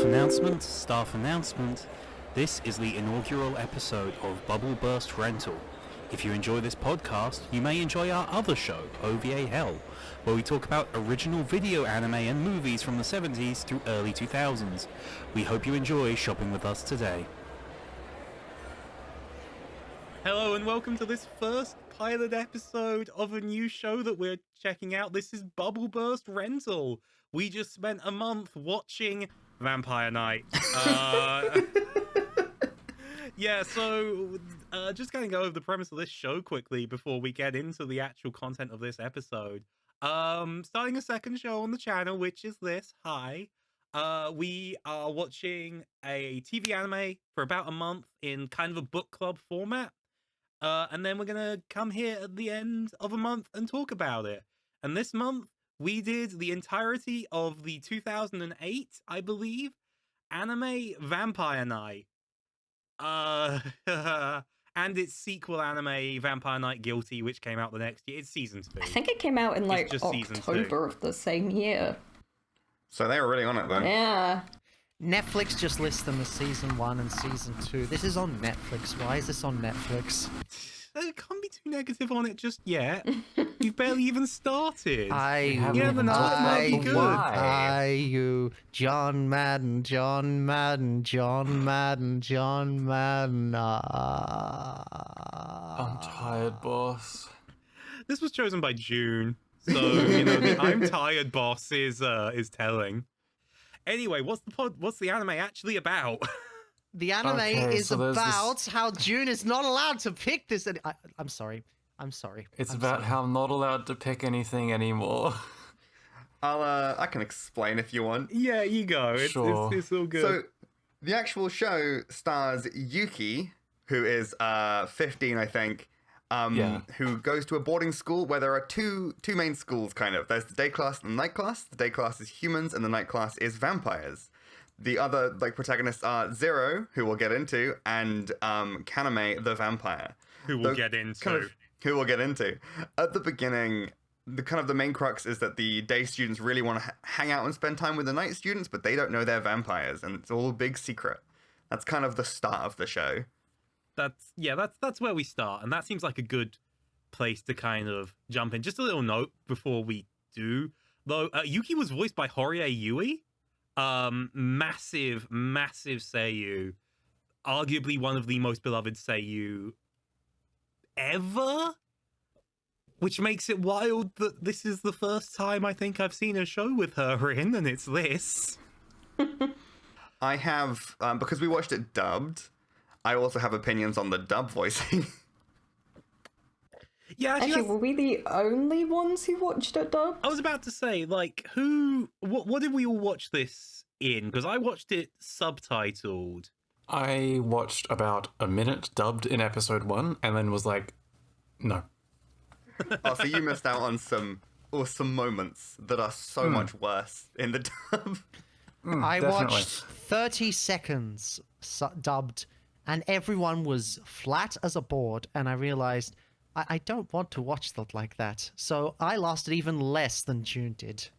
Staff announcement. This is the inaugural episode of Bubble Burst Rental. If you enjoy this podcast, you may enjoy our other show, OVA Hell, where we talk about original video anime and movies from the 70s through early 2000s. We hope you enjoy shopping with us today. Hello and welcome to this first pilot episode of a new show that we're checking out. This is Bubble Burst Rental. We just spent a month watching Vampire Night. Yeah, so just going to go over the premise of this show quickly before we get into the actual content of this episode. Starting a second show on the channel, which is this. Hi. We are watching a TV anime for about a month in kind of a book club format. And then we're going to come here at the end of a month and talk about it. And this month, we did the entirety of the 2008, I believe, anime Vampire Night. And its sequel anime, Vampire Night Guilty, which came out the next year. It's season 2. I think it came out in like October of the same year. So they were really on it then. Yeah. Netflix just lists them as season 1 and season 2. This is on Netflix. Why is this on Netflix? You can't be too negative on it just yet. You've barely even started. John Madden. I'm tired, boss. This was chosen by June, so you know the I'm tired boss is telling. Anyway, what's the anime actually about? The anime is about how June is not allowed to pick this. I'm sorry. It's about how I'm not allowed to pick anything anymore. I can explain if you want. Yeah, you go. It's all good. So, the actual show stars Yuki, who is 15, I think, who goes to a boarding school where there are two main schools, kind of. There's the day class and the night class. The day class is humans, and the night class is vampires. The other protagonists are Zero, who we'll get into, and Kaname, the vampire. Who we'll get into. At the beginning, the main crux is that the day students really want to hang out and spend time with the night students, but they don't know they're vampires, and it's all a big secret. That's kind of the start of the show. That's where we start, and that seems like a good place to kind of jump in. Just a little note before we do, though. Yuki was voiced by Horie Yui. Massive seiyuu, arguably one of the most beloved seiyuu ever, which makes it wild that this is the first time I think I've seen a show with her in, and it's this. I have, because we watched it dubbed, I also have opinions on the dub voicing. Yeah, actually, were we the only ones who watched it dubbed? I was about to say, what did we all watch this in? Because I watched it subtitled. I watched about a minute dubbed in episode 1, and then was like, no. Oh, so you missed out on some moments that are so much worse in the dub. I watched 30 seconds dubbed, and everyone was flat as a board, and I realized I don't want to watch that like that. So I lasted even less than June did.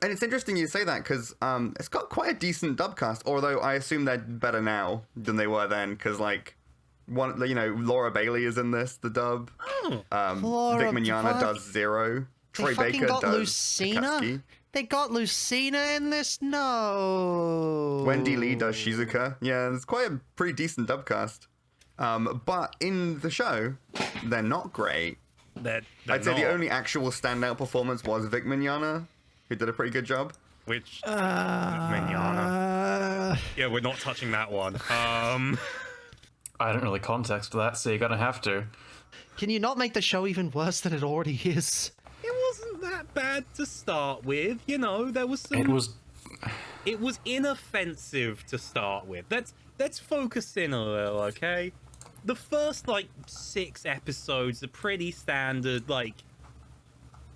And it's interesting you say that, because it's got quite a decent dub cast, although I assume they're better now than they were then, because, Laura Bailey is in this, the dub. Vic Mignogna does Zero. Troy Baker does Lucina? Akatsuki. They got Lucina in this? No. Wendy Lee does Shizuka. Yeah, it's quite a pretty decent dub cast. But in the show, they're not great. I'd say the only actual standout performance was Vic Mignogna, who did a pretty good job. Which Mignogna? Yeah, we're not touching that one. I don't really context that, so you're gonna have to. Can you not make the show even worse than it already is? It wasn't that bad to start with. There was some. It was inoffensive to start with. Let's focus in a little, okay? The first 6 episodes are pretty standard.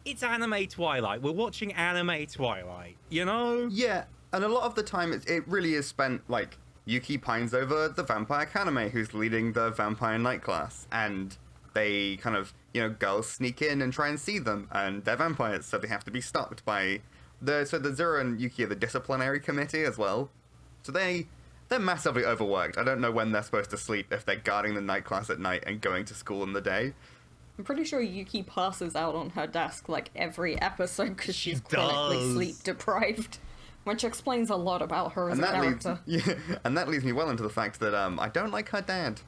It's anime Twilight. We're watching anime Twilight, Yeah, and a lot of the time it really is spent Yuki pines over the vampire Kaname, who's leading the vampire night class, and they kind of, girls sneak in and try and see them, and they're vampires, so they have to be stopped by the Zero and Yuki are the disciplinary committee as well. So they're massively overworked. I don't know when they're supposed to sleep if they're guarding the night class at night and going to school in the day. I'm pretty sure Yuki passes out on her desk like every episode because she's chronically sleep deprived, which explains a lot about her as a character. And that leads me well into the fact that I don't like her dad,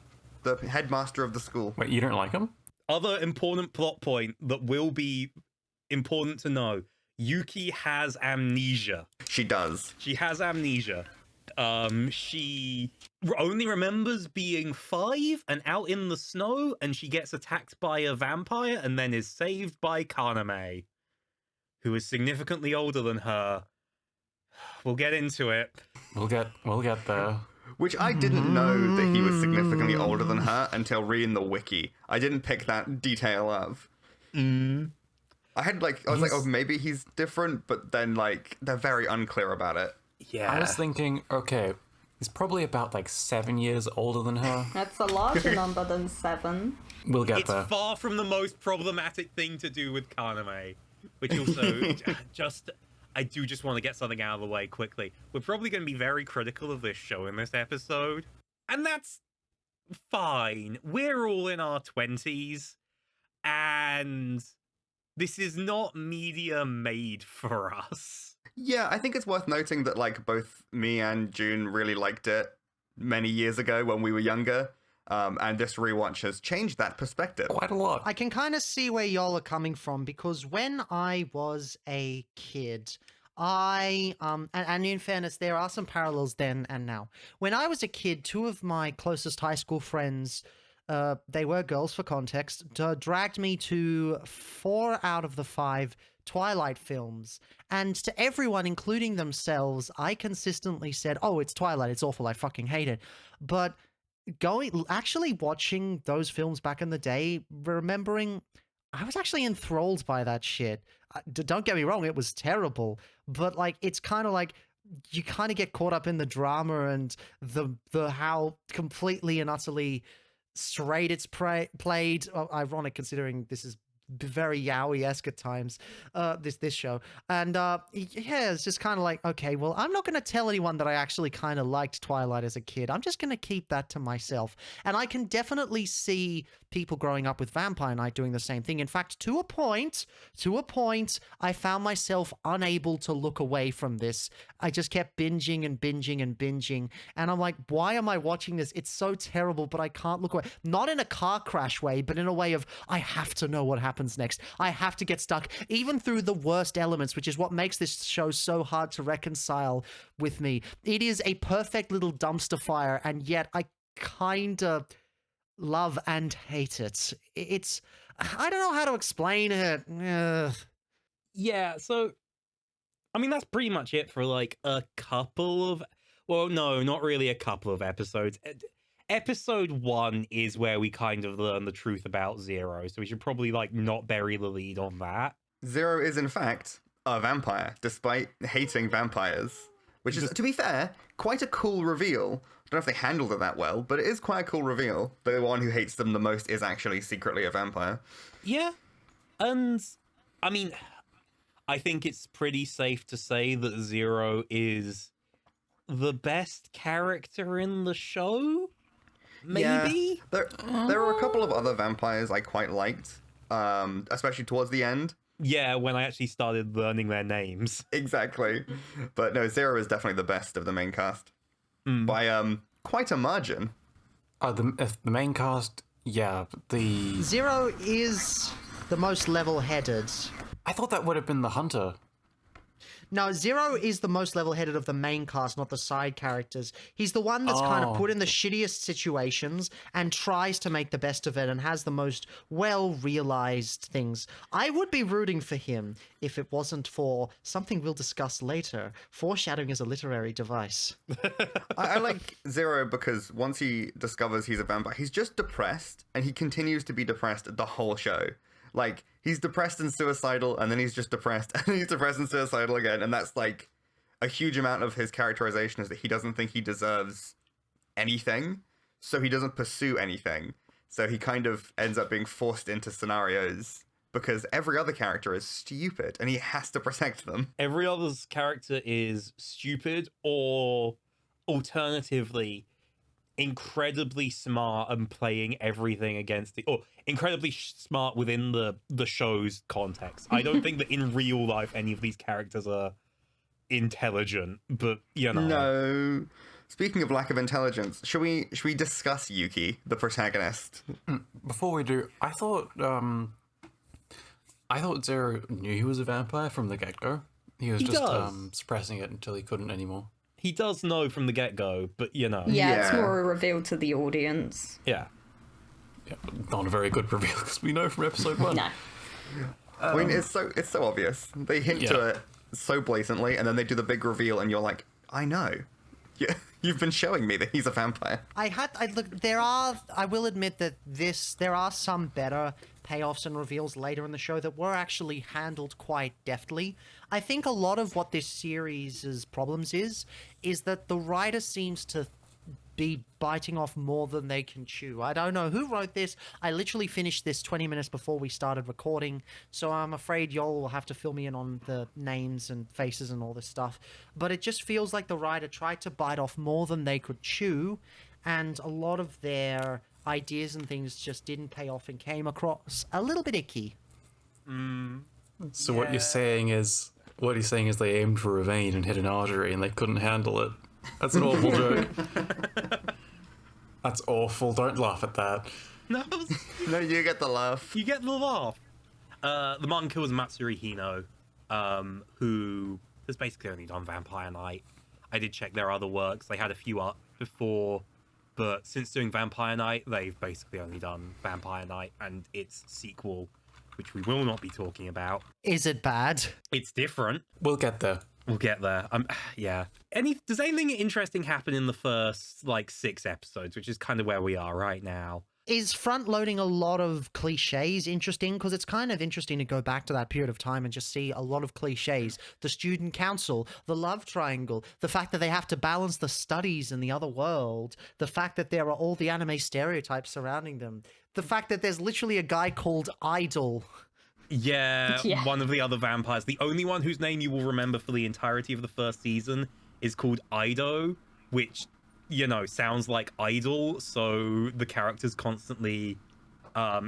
the headmaster of the school. Wait, you don't like him? Other important plot point that will be important to know. Yuki has amnesia. She does. She has amnesia. She only remembers being 5 and out in the snow, and she gets attacked by a vampire and then is saved by Kaname, who is significantly older than her. We'll get into it. We'll get there. Which I didn't know that he was significantly older than her until reading the wiki. I didn't pick that detail up. I was like, oh, maybe he's different, but then, like, they're very unclear about it. Yeah. I was thinking, okay, he's probably about, like, 7 years older than her. That's a larger number than 7. We'll get there. It's far from the most problematic thing to do with Kaname, which also I do just want to get something out of the way quickly. We're probably going to be very critical of this show in this episode, and that's fine. We're all in our 20s, and this is not media made for us. Yeah, I think it's worth noting that, like, both me and June really liked it many years ago when we were younger, and this rewatch has changed that perspective. Quite a lot. I can kind of see where y'all are coming from, because when I was a kid, and in fairness, there are some parallels then and now. When I was a kid, 2 of my closest high school friends, they were girls for context, dragged me to 4 out of the 5 Twilight films. And to everyone, including themselves, I consistently said, oh, it's Twilight, it's awful, I fucking hate it. But actually watching those films back in the day, remembering I was actually enthralled by that shit. Don't get me wrong, it was terrible, but like it's kind of like you kind of get caught up in the drama and the how completely and utterly straight it's played. Ironic considering this is very yaoi-esque at times, this show. And yeah, it's just kind of like, okay, well, I'm not going to tell anyone that I actually kind of liked Twilight as a kid. I'm just going to keep that to myself. And I can definitely see people growing up with Vampire Knight doing the same thing. In fact, to a point, I found myself unable to look away from this. I just kept binging and binging and binging. And I'm like, why am I watching this? It's so terrible, but I can't look away. Not in a car crash way, but in a way of, I have to know what happens next. I have to get stuck, even through the worst elements, which is what makes this show so hard to reconcile with me. It is a perfect little dumpster fire, and yet I kind of love and hate it. It's, I don't know how to explain it. Yeah, so I mean that's pretty much it for like a couple of, well, no, not really a couple of episodes. Episode 1 is where we kind of learn the truth about Zero, so we should probably like not bury the lead on that. Zero is in fact a vampire, despite hating vampires, which is, to be fair, quite a cool reveal. I don't know if they handled it that well, but it is quite a cool reveal. The one who hates them the most is actually secretly a vampire. Yeah, and I mean, I think it's pretty safe to say that Zero is the best character in the show. Maybe? Yeah. There were a couple of other vampires I quite liked, especially towards the end. Yeah, when I actually started learning their names. Exactly. But no, Zero is definitely the best of the main cast. By quite a margin. The main cast, yeah. The Zero is the most level-headed. I thought that would have been the Hunter. No, Zero is the most level-headed of the main cast, not the side characters. He's the one that's kind of put in the shittiest situations and tries to make the best of it and has the most well-realized things. I would be rooting for him if it wasn't for something we'll discuss later. Foreshadowing is a literary device. I like Zero because once he discovers he's a vampire, he's just depressed, and he continues to be depressed the whole show. Like, he's depressed and suicidal, and then he's just depressed, and he's depressed and suicidal again, and that's, like, a huge amount of his characterization is that he doesn't think he deserves anything, so he doesn't pursue anything. So he kind of ends up being forced into scenarios because every other character is stupid, and he has to protect them. Every other character is stupid or alternatively incredibly smart and playing everything against or incredibly smart within the show's context. I don't think that in real life any of these characters are intelligent, but you know. No. Speaking of lack of intelligence, should we discuss Yuki, the protagonist? Before we do, I thought Zero knew he was a vampire from the get-go. He was suppressing it until he couldn't anymore. He does know from the get-go, but you know. Yeah, it's more a reveal to the audience. Yeah. Yeah, not a very good reveal because we know from episode 1. No. I mean, it's so obvious. They hint to it so blatantly, and then they do the big reveal, and you're like, I know. Yeah, you've been showing me that he's a vampire. I will admit that there are some better payoffs and reveals later in the show that were actually handled quite deftly. I think a lot of what this series' problems is that the writer seems to be biting off more than they can chew. I don't know who wrote this. I literally finished this 20 minutes before we started recording, so I'm afraid y'all will have to fill me in on the names and faces and all this stuff. But it just feels like the writer tried to bite off more than they could chew, and a lot of their ideas and things just didn't pay off and came across a little bit icky. So what you're saying is they aimed for a vein and hit an artery and they couldn't handle it. That's an awful joke. That's awful. Don't laugh at that. No, No, you get the laugh. you get the laugh. The manga was Matsuri Hino, who has basically only done Vampire Knight. I did check their other works. They had a few up before, but since doing Vampire Knight, they've basically only done Vampire Knight and its sequel, which we will not be talking about. Is it bad? It's different. We'll get there. We'll get there. Yeah. Does anything interesting happen in the first, 6 episodes, which is kind of where we are right now? Is front-loading a lot of cliches interesting? Because it's kind of interesting to go back to that period of time and just see a lot of cliches. The student council, the love triangle, the fact that they have to balance the studies in the other world, the fact that there are all the anime stereotypes surrounding them, the fact that there's literally a guy called Idol. Yeah, one of the other vampires. The only one whose name you will remember for the entirety of the first season is called Ido, which, sounds like idol, so the characters constantly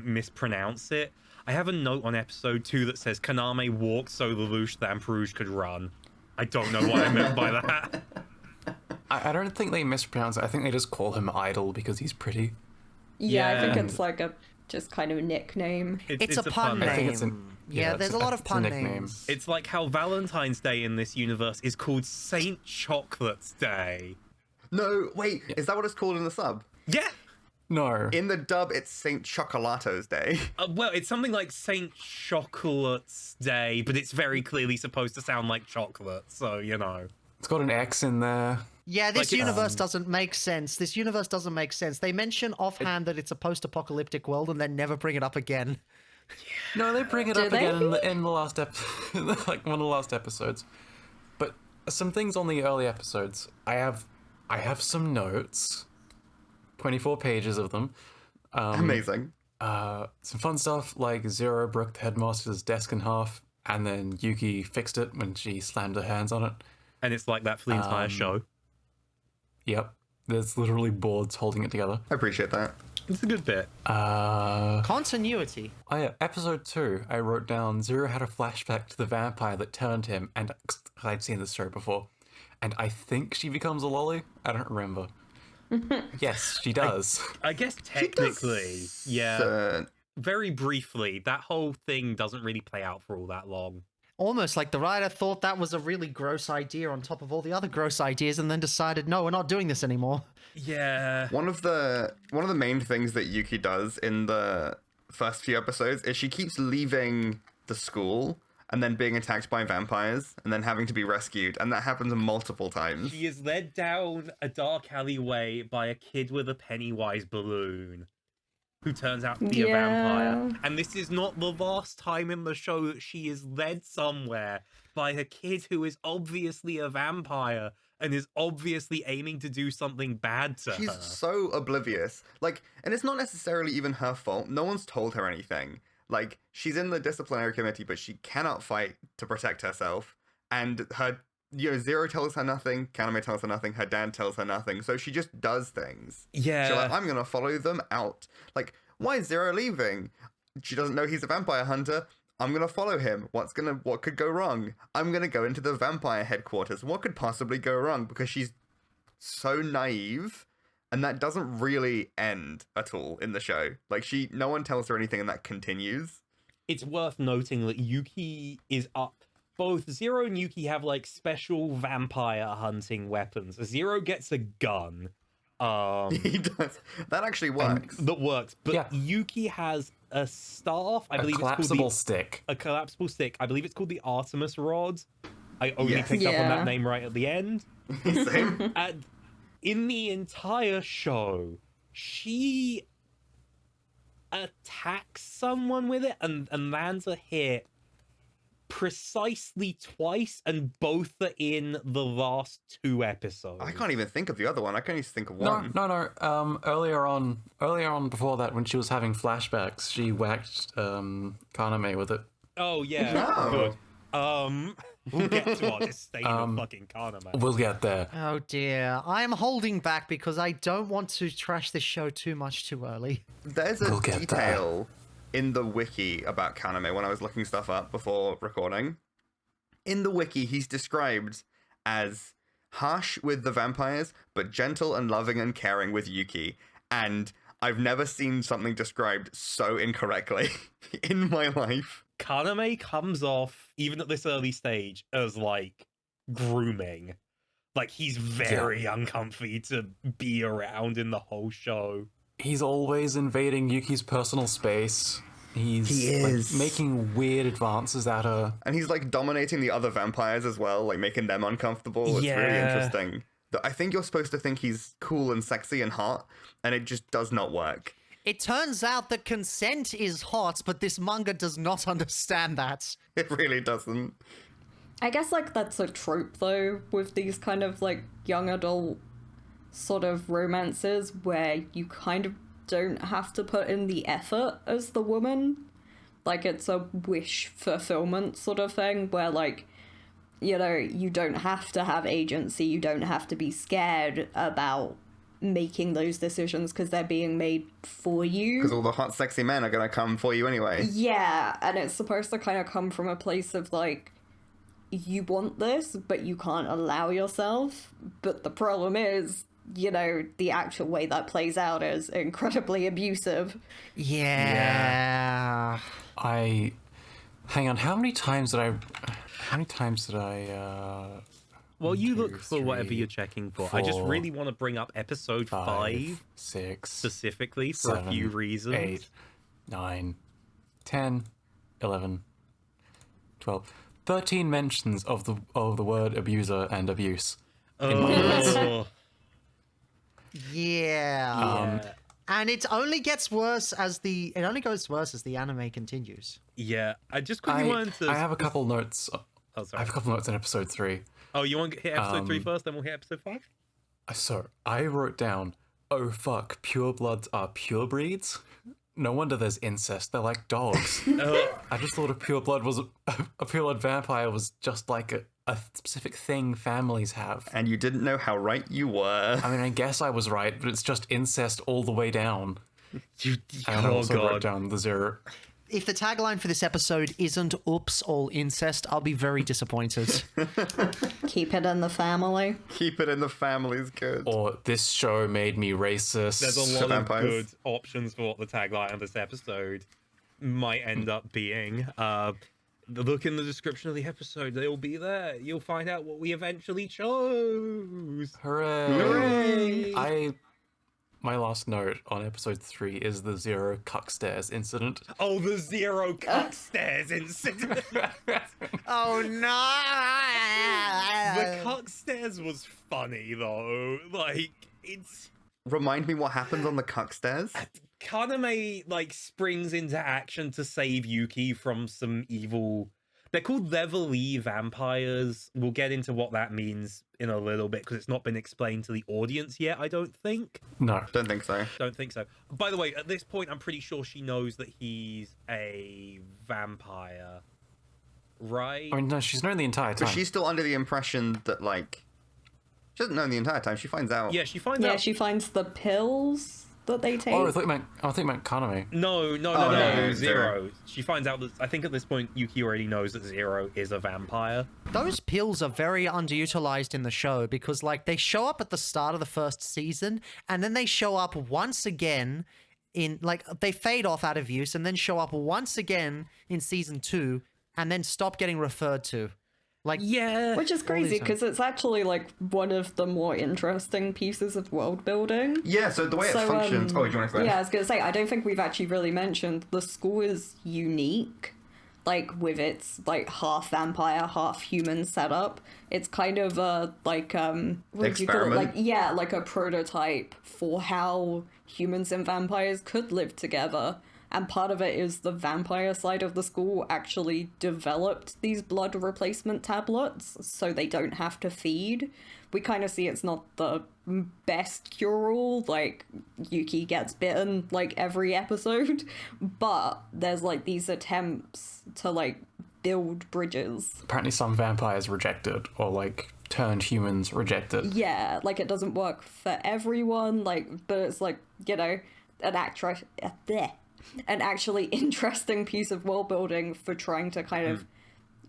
mispronounce it. I have a note on episode 2 that says, Kaname walked so lelouch that Rouge could run. I don't know what I meant by that. I don't think they mispronounce it. I think they just call him Idol because he's pretty. Yeah, I think it's like a just kind of a nickname. It's a pun name. I think it's there's a lot of pun names. It's like how Valentine's Day in this universe is called Saint Chocolate's Day. No, wait, is that what it's called in the sub? Yeah. No. In the dub, it's Saint Chocolato's Day. Well, it's something like Saint Chocolate's Day, but it's very clearly supposed to sound like chocolate, so, It's got an X in there. Yeah, this universe doesn't make sense. This universe doesn't make sense. They mention offhand that it's a post-apocalyptic world and then never bring it up again. No, they bring it up again in the last episode, like one of the last episodes. But some things on the early episodes, I have some notes, 24 pages of them. Amazing. Some fun stuff like Zero broke the headmaster's desk in half, and then Yuki fixed it when she slammed her hands on it. And it's like that for the entire show. Yep. There's literally boards holding it together. I appreciate that. It's a good bit. Continuity. Oh yeah, episode 2, I wrote down Zero had a flashback to the vampire that turned him, and I'd seen this story before, and I think she becomes a lolly? I don't remember. Yes, she does. I guess technically, yeah. Very briefly, that whole thing doesn't really play out for all that long. Almost like the writer thought that was a really gross idea on top of all the other gross ideas and then decided, no, we're not doing this anymore. Yeah. One of the main things that Yuki does in the first few episodes is she keeps leaving the school and then being attacked by vampires and then having to be rescued, and that happens multiple times. She is led down a dark alleyway by a kid with a Pennywise balloon who turns out to be a vampire. And this is not the last time in the show that she is led somewhere by a kid who is obviously a vampire and is obviously aiming to do something bad to her. She's so oblivious. And it's not necessarily even her fault. No one's told her anything. She's in the disciplinary committee, but she cannot fight to protect herself. And her Zero tells her nothing, Kaname tells her nothing, her dad tells her nothing, so she just does things. Yeah. She's like, I'm gonna follow them out. Like, why is Zero leaving? She doesn't know he's a vampire hunter. I'm gonna follow him. What could go wrong? I'm gonna go into the vampire headquarters. What could possibly go wrong? Because she's so naive, and that doesn't really end at all in the show. Like, no one tells her anything, and that continues. It's worth noting that Yuki is up. Both Zero and Yuki have like special vampire hunting weapons. Zero gets a gun. He does. That actually works. That works. But Yuki has a staff. I believe it's called a collapsible stick. I believe it's called the Artemis rod. I only picked up on that name right at the end. Same. And in the entire show, she attacks someone with it and lands a hit precisely twice, and both are in the last 2 episodes. I can't even think of the other one. I can only think of one. No. Earlier on, before that, when she was having flashbacks, she whacked Kaname with it. Oh yeah, No. good. We'll get to our disdain of fucking Kaname. We'll get there. Oh dear, I'm holding back because I don't want to trash this show too much too early. There's a detail in the wiki about Kaname when I was looking stuff up before recording. In the wiki, he's described as harsh with the vampires, but gentle and loving and caring with Yuki. And I've never seen something described so incorrectly in my life. Kaname comes off, even at this early stage, as like grooming. Like, he's very uncomfy to be around in the whole show. He's always invading Yuki's personal space. He is like, making weird advances at her. And he's like dominating the other vampires as well, like making them uncomfortable. It's really interesting. I think you're supposed to think he's cool and sexy and hot, and it just does not work. It turns out that consent is hot, but this manga does not understand that. It really doesn't. I guess, like, that's a trope, though, with these kind of, like, young adult sort of romances where you kind of don't have to put in the effort as the woman. Like, it's a wish fulfillment sort of thing where, like, you don't have to have agency, you don't have to be scared about making those decisions because they're being made for you. Because all the hot, sexy men are going to come for you anyway. Yeah, and it's supposed to kind of come from a place of, like, you want this, but you can't allow yourself. But the problem is, the actual way that plays out is incredibly abusive. Yeah. Hang on, how many times did I Well, you look for whatever you're checking for. I just really want to bring up episode 5, 6, specifically for 7, a few reasons. 8, 9, 10, 11, 12, 13 mentions of the word abuser and abuse. In my notes. Yeah. And it only gets worse as the anime continues. Yeah, I just quickly wanted to. I have a couple notes. Oh, sorry. I have a couple notes in episode 3. Oh, you want to hit episode 3 first, then we'll hit episode 5? So I wrote down, oh fuck, purebloods are pure breeds? No wonder there's incest. They're like dogs. I just thought a pureblood vampire was just like a specific thing families have. And you didn't know how right you were. I mean, I guess I was right, but it's just incest all the way down. I also wrote down the 0. If the tagline for this episode isn't "Oops, all incest," I'll be very disappointed. Keep it in the family. Keep it in the family is good. Or this show made me racist. There's a lot of good options for what the tagline of this episode might end up being. Look in the description of the episode. They'll be there. You'll find out what we eventually chose. Hooray! Hooray! My last note on episode 3 is the 0 cuck stairs incident. Oh, the 0 cuck stairs incident. Oh no! The cuck stairs was funny though. Like, it's. Remind me what happens on the cuck stairs. Kaname like springs into action to save Yuki from some evil. They're called level E vampires. We'll get into what that means in a little bit because it's not been explained to the audience yet, I don't think. No. Don't think so. Don't think so. By the way, at this point, I'm pretty sure she knows that he's a vampire. right? I mean, no, she's known the entire time. But she's still under the impression that, like, she doesn't know the entire time. She finds out. Yeah, she finds Yeah, out. she finds the pills that they take. Oh, I thought you meant Kaname. No, no, Zero. She finds out that, I think at this point, Yuki already knows that Zero is a vampire. Those pills are very underutilized in the show because, like, they show up at the start of the first season and then they show up once again in, like, they fade off out of use and then show up once again in season 2 and then stop getting referred to. Like, Yeah. Which is crazy because it's actually like one of the more interesting pieces of world building. Yeah, so the way it functions... Oh, do you want to explain? Yeah, I was going to say, I don't think we've actually really mentioned the school is unique, like with its like half vampire, half human setup. It's kind of a like what do you call it? Like, yeah, like a prototype for how humans and vampires could live together. And part of it is the vampire side of the school actually developed these blood replacement tablets so they don't have to feed. We kind of see it's not the best cure-all, like Yuki gets bitten like every episode, but there's like these attempts to like build bridges. Apparently some vampires rejected, or like turned humans rejected. Yeah, like it doesn't work for everyone, like, but it's like, you know, an actually interesting piece of world building for trying to kind of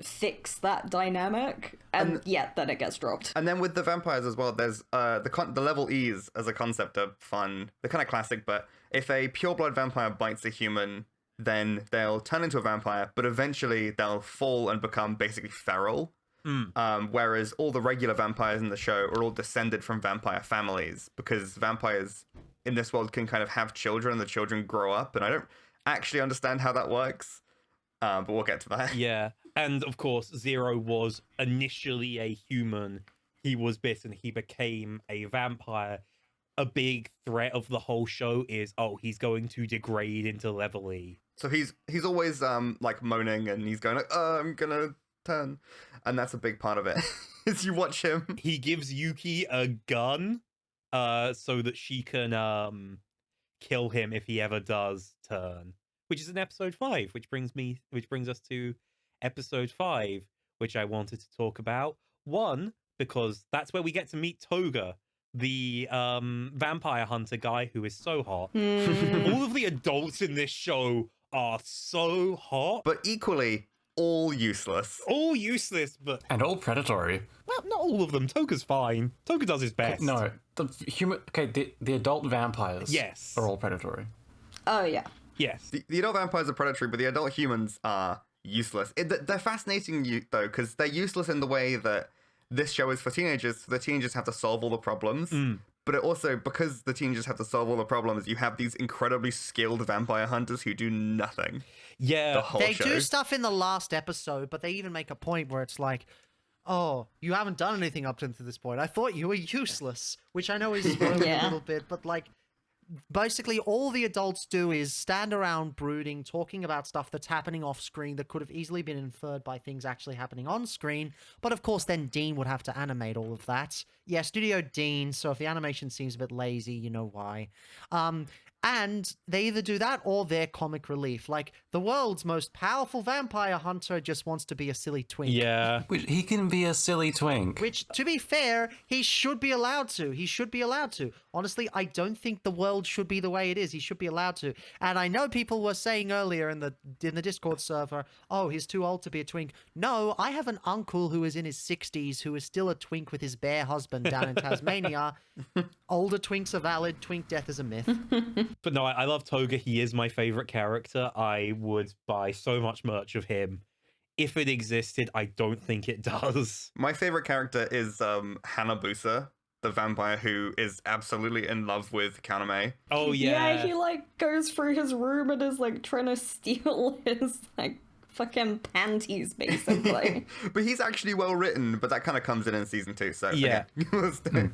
fix that dynamic, and yet then it gets dropped. And then with the vampires as well, there's the level E's as a concept are fun. They're kind of classic, but if a pureblood vampire bites a human, then they'll turn into a vampire, but eventually they'll fall and become basically feral. Whereas all the regular vampires in the show are all descended from vampire families, because vampires in this world can kind of have children and the children grow up, and I don't actually understand how that works, but we'll get to that. Yeah, and of course Zero was initially a human. He was bitten, he became a vampire. A big threat of the whole show is, he's going to degrade into level E. So he's always like moaning, and he's going like, I'm gonna turn, and that's a big part of it. Is you watch him. He gives Yuki a gun so that she can kill him if he ever does turn, which is in episode 5, which brings us to episode 5, which I wanted to talk about. One, because that's where we get to meet Toga, the vampire hunter guy who is so hot. All of the adults in this show are so hot, but equally all useless. All useless, but and all predatory. Well, not all of them. Toga's fine. Toga does his best. No, the adult vampires. Yes, are all predatory. Oh yeah. Yes. The adult vampires are predatory, but the adult humans are useless. They're fascinating, though, because they're useless in the way that this show is for teenagers. So the teenagers have to solve all the problems. But it also, because the teenagers have to solve all the problems, you have these incredibly skilled vampire hunters who do nothing. Yeah. The whole they show. do stuff in the last episode, but they even make a point where it's like, oh, you haven't done anything up to this point. I thought you were useless, which I know is spoiling a little bit, but like, basically all the adults do is stand around brooding, talking about stuff that's happening off screen that could have easily been inferred by things actually happening on screen. But of course, then Dean would have to animate all of that. Yeah, Studio Dean, so if the animation seems a bit lazy, you know why. And they either do that or they're comic relief. Like, the world's most powerful vampire hunter just wants to be a silly twink. Yeah. He can be a silly twink. Which, to be fair, he should be allowed to. He should be allowed to. Honestly, I don't think the world should be the way it is. He should be allowed to. And I know people were saying earlier in the Discord server, oh, he's too old to be a twink. No, I have an uncle who is in his 60s who is still a twink with his bear husband down in Tasmania. Older twinks are valid. Twink death is a myth. But no, I love Toga. He is my favorite character. I would buy so much merch of him. If it existed, I don't think it does. My favorite character is Hanabusa, the vampire who is absolutely in love with Kaname. Oh, yeah. Yeah, he like goes through his room and is like trying to steal his like fucking panties, basically. But he's actually well written, but that kind of comes in season 2, so yeah. Okay.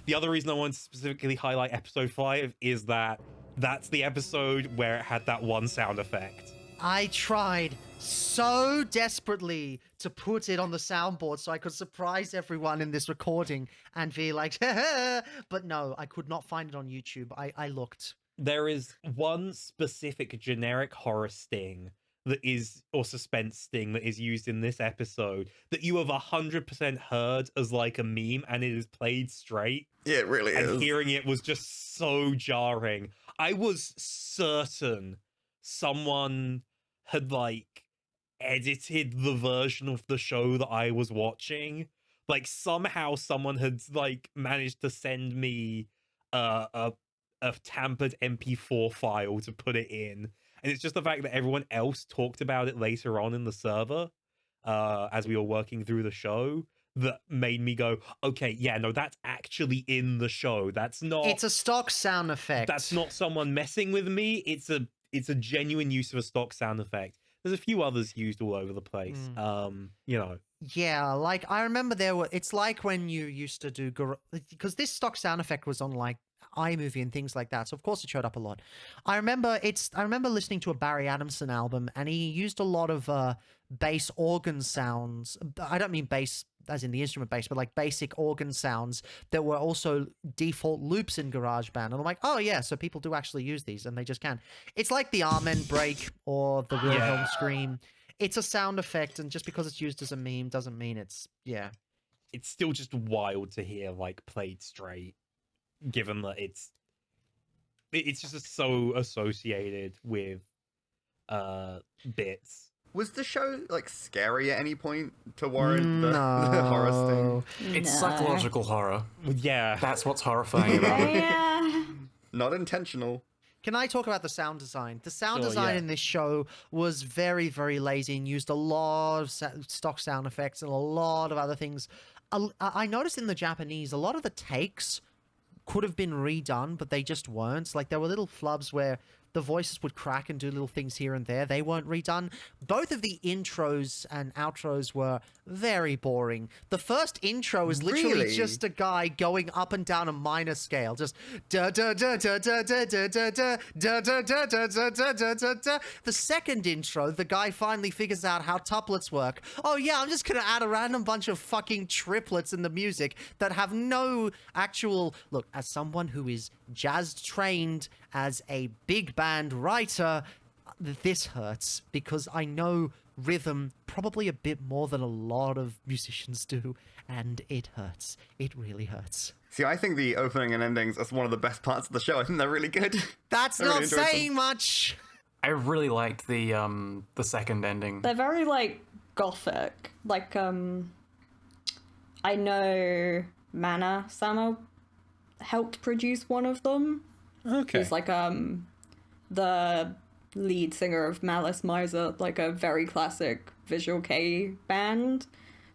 The other reason I want to specifically highlight episode 5 is that that's the episode where it had that one sound effect. I tried so desperately to put it on the soundboard so I could surprise everyone in this recording and be like, but no, I could not find it on YouTube. I looked. There is one specific generic horror sting that is, or suspense sting that is used in this episode that you have 100% heard as like a meme, and it is played straight. Yeah, it really is. And hearing it was just so jarring. I was certain someone had like edited the version of the show that I was watching. Like somehow someone had like managed to send me a tampered MP4 file to put it in, and it's just the fact that everyone else talked about it later on in the server as we were working through the show that made me go, okay, yeah, no, that's actually in the show. That's not. It's a stock sound effect. That's not someone messing with me. It's a genuine use of a stock sound effect. There's a few others used all over the place. You know. Yeah, like I remember it's like when you used to do, because this stock sound effect was on like iMovie and things like that, so of course it showed up a lot. I remember listening to a Barry Adamson album, and he used a lot of bass organ sounds. I don't mean bass as in the instrument bass, but like basic organ sounds that were also default loops in GarageBand. And I'm like, oh yeah, so people do actually use these, and they just can. It's like the Amen break or the Wilhelm scream. It's a sound effect, and just because it's used as a meme doesn't mean it's still just wild to hear like played straight, given that it's just so associated with bits. Was the show like scary at any point to warrant the horror sting? It's psychological horror. Yeah, that's what's horrifying about it. Yeah. Not intentional. Can I talk about the sound design? The sound design in this show was very, very lazy and used a lot of stock sound effects and a lot of other things. I noticed in the Japanese, a lot of the takes could have been redone, but they just weren't. Like, there were little flubs where the voices would crack and do little things here and there. They weren't redone. Both of the intros and outros were very boring. The first intro is literally just a guy going up and down a minor scale, just da da da da da da da da da da da da da da da da da da. The second intro, the guy finally figures out how tuplets work. Oh yeah, I'm just gonna add a random bunch of fucking triplets in the music that have no actual look. As someone who is jazz trained, as a big band writer, this hurts because I know rhythm probably a bit more than a lot of musicians do, and it hurts. It really hurts. See, I think the opening and endings are one of the best parts of the show. I think they're really good. That's not saying much. I really liked the second ending. They're very like gothic. Like I know Mana Sama helped produce one of them. Okay. He's like the lead singer of Malice Miser, like a very classic Visual Kei band.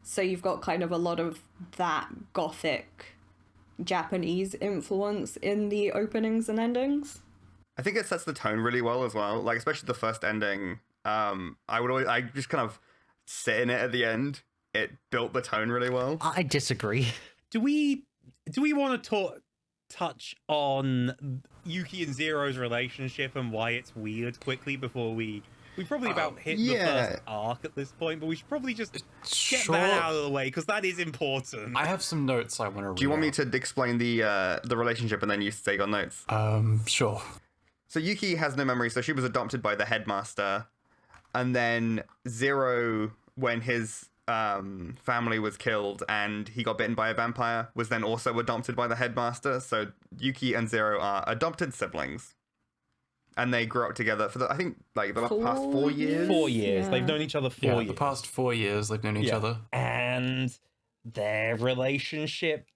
So you've got kind of a lot of that gothic Japanese influence in the openings and endings. I think it sets the tone really well as well. Like, especially the first ending. I just kind of sit in it at the end. It built the tone really well. I disagree. Do we want to touch on Yuki and Zero's relationship and why it's weird quickly before we probably about hit the first arc at this point, but we should probably just get that out of the way because that is important. I have some notes I want to read. Do you want me to explain the relationship and then you take on notes? Sure. So Yuki has no memory, so she was adopted by the headmaster, and then Zero, when his family was killed and he got bitten by a vampire, was then also adopted by the headmaster. So Yuki and Zero are adopted siblings, and they grew up together for the past 4 years. 4 years. Yeah. They've known each other 4 years. The past 4 years they've known each other, and their relationship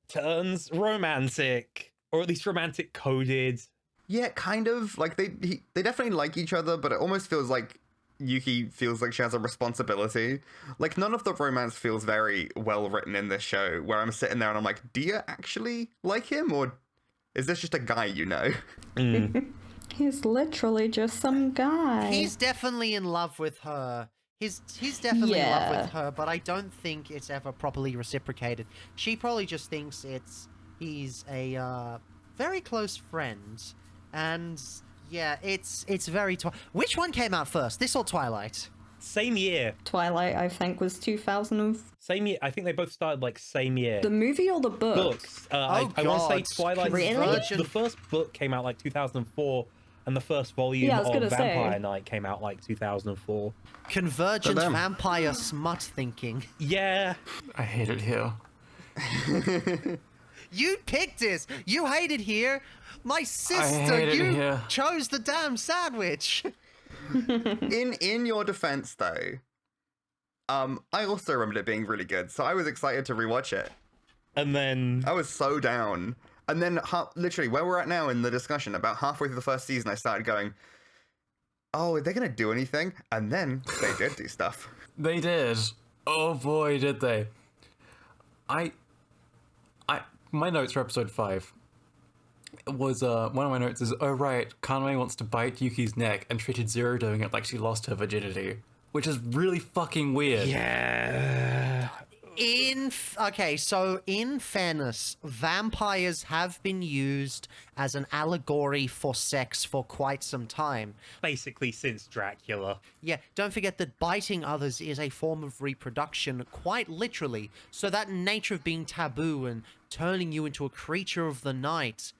turns romantic, or at least romantic coded. Yeah, kind of. Like they definitely like each other, but it almost feels like Yuki feels like she has a responsibility. Like, none of the romance feels very well written in this show, where I'm sitting there and I'm like, do you actually like him, or is this just a guy you know? He's literally just some guy. He's definitely in love with her. He's definitely in love with her, but I don't think it's ever properly reciprocated. She probably just thinks he's a very close friend, and yeah, it's very... Which one came out first, this or Twilight? Same year. Twilight, I think, was 2000. Same year. I think they both started like same year. The movie or the book? Books. I want to say Twilight. Really? The first book came out like 2004, and the first volume Yeah, I was of gonna Vampire say. Night came out like 2004. Convergent them. vampire smut thinking. Yeah, I hate it here. You picked it. You hate it here. My sister, hate it you here. chose the damn sandwich. In your defense, though, I also remembered it being really good, so I was excited to rewatch it. and then I was so down. And then, literally, where we're at now in the discussion, about halfway through the first season, I started going, oh, are they going to do anything? And then they did do stuff. They did. Oh boy, did they. My notes for episode 5 was, one of my notes is, oh right, Kaname wants to bite Yuki's neck and treated Zero doing it like she lost her virginity. Which is really fucking weird. yeah, Okay, so in fairness, vampires have been used as an allegory for sex for quite some time. basically since Dracula. Yeah, don't forget that biting others is a form of reproduction, quite literally. So that nature of being taboo and turning you into a creature of the night,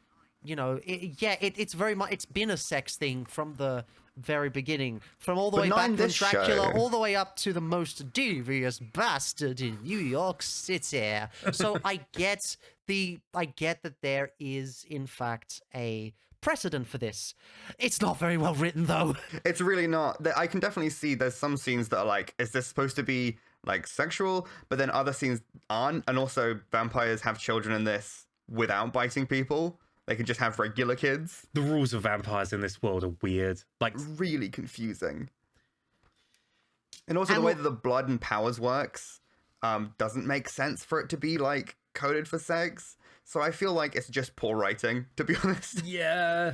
you know, it's very much, it's been a sex thing from the very beginning, from all the But way not back in from this Dracula, show. all the way up to the most devious bastard in New York City. So I get that there is in fact a precedent for this. It's not very well written though. It's really not. I can definitely see there's some scenes that are like, is this supposed to be like sexual? But then other scenes aren't. And also vampires have children in this without biting people. They can just have regular kids. The rules of vampires in this world are weird. Like, Really confusing. And also And the way that the blood and powers works doesn't make sense for it to be like coded for sex. So I feel like it's just poor writing, to be honest. yeah.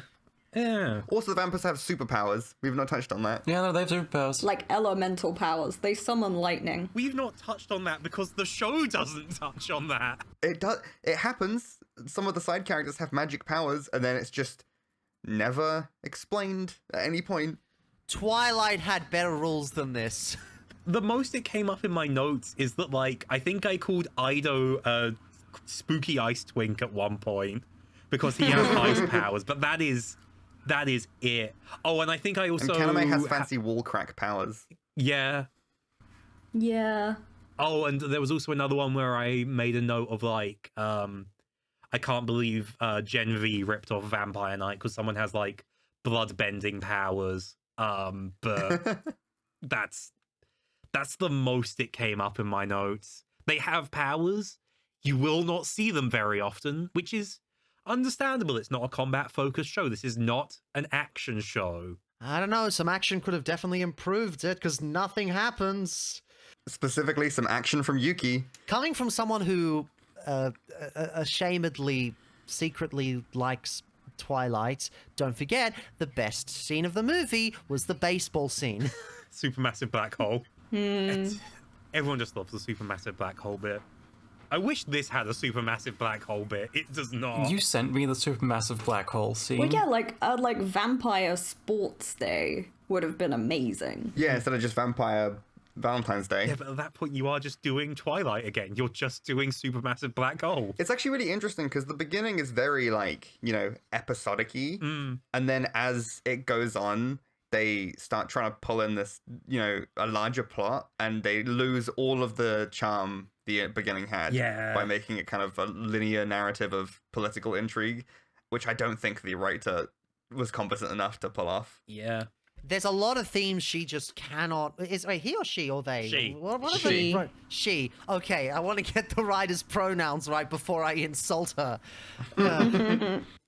Also, the vampires have superpowers. We've not touched on that. Yeah, no, they have superpowers. Like elemental powers. They summon lightning. We've not touched on that because the show doesn't touch on that. It does. It happens. Some of the side characters have magic powers, and then it's just never explained at any point. Twilight had better rules than this. The most it came up in my notes is that, like, I think I called Ido a spooky ice twink at one point because he has ice powers, but that is it. Oh, and I think I also... And Kaname has fancy wall crack powers. Yeah. Yeah. Oh, and there was also another one where I made a note of, like, I can't believe Gen V ripped off Vampire Knight because someone has, like, blood-bending powers. But that's the most it came up in my notes. They have powers. You will not see them very often, which is understandable. It's not a combat-focused show. This is not an action show. I don't know, some action could have definitely improved it, because nothing happens. Specifically, some action from Yuki. Coming from someone who ashamedly, secretly likes Twilight, don't forget, the best scene of the movie was the baseball scene. Supermassive black hole. Everyone just loves the supermassive black hole bit. I wish this had a supermassive black hole bit. It does not. You sent me the supermassive black hole scene. Well, yeah, like Vampire Sports Day would have been amazing. Yeah, instead of just Vampire Valentine's Day. Yeah, but at that point, you are just doing Twilight again. You're just doing supermassive black hole. It's actually really interesting because the beginning is very, like, you know, episodic-y. And then as it goes on, they start trying to pull in this, you know, a larger plot, and they lose all of the charm the beginning had by making it kind of a linear narrative of political intrigue, which I don't think the writer was competent enough to pull off. Yeah. There's a lot of themes she just cannot. Wait, he or she or they? She. What are She. they? She. Okay, I want to get the writer's pronouns right before I insult her.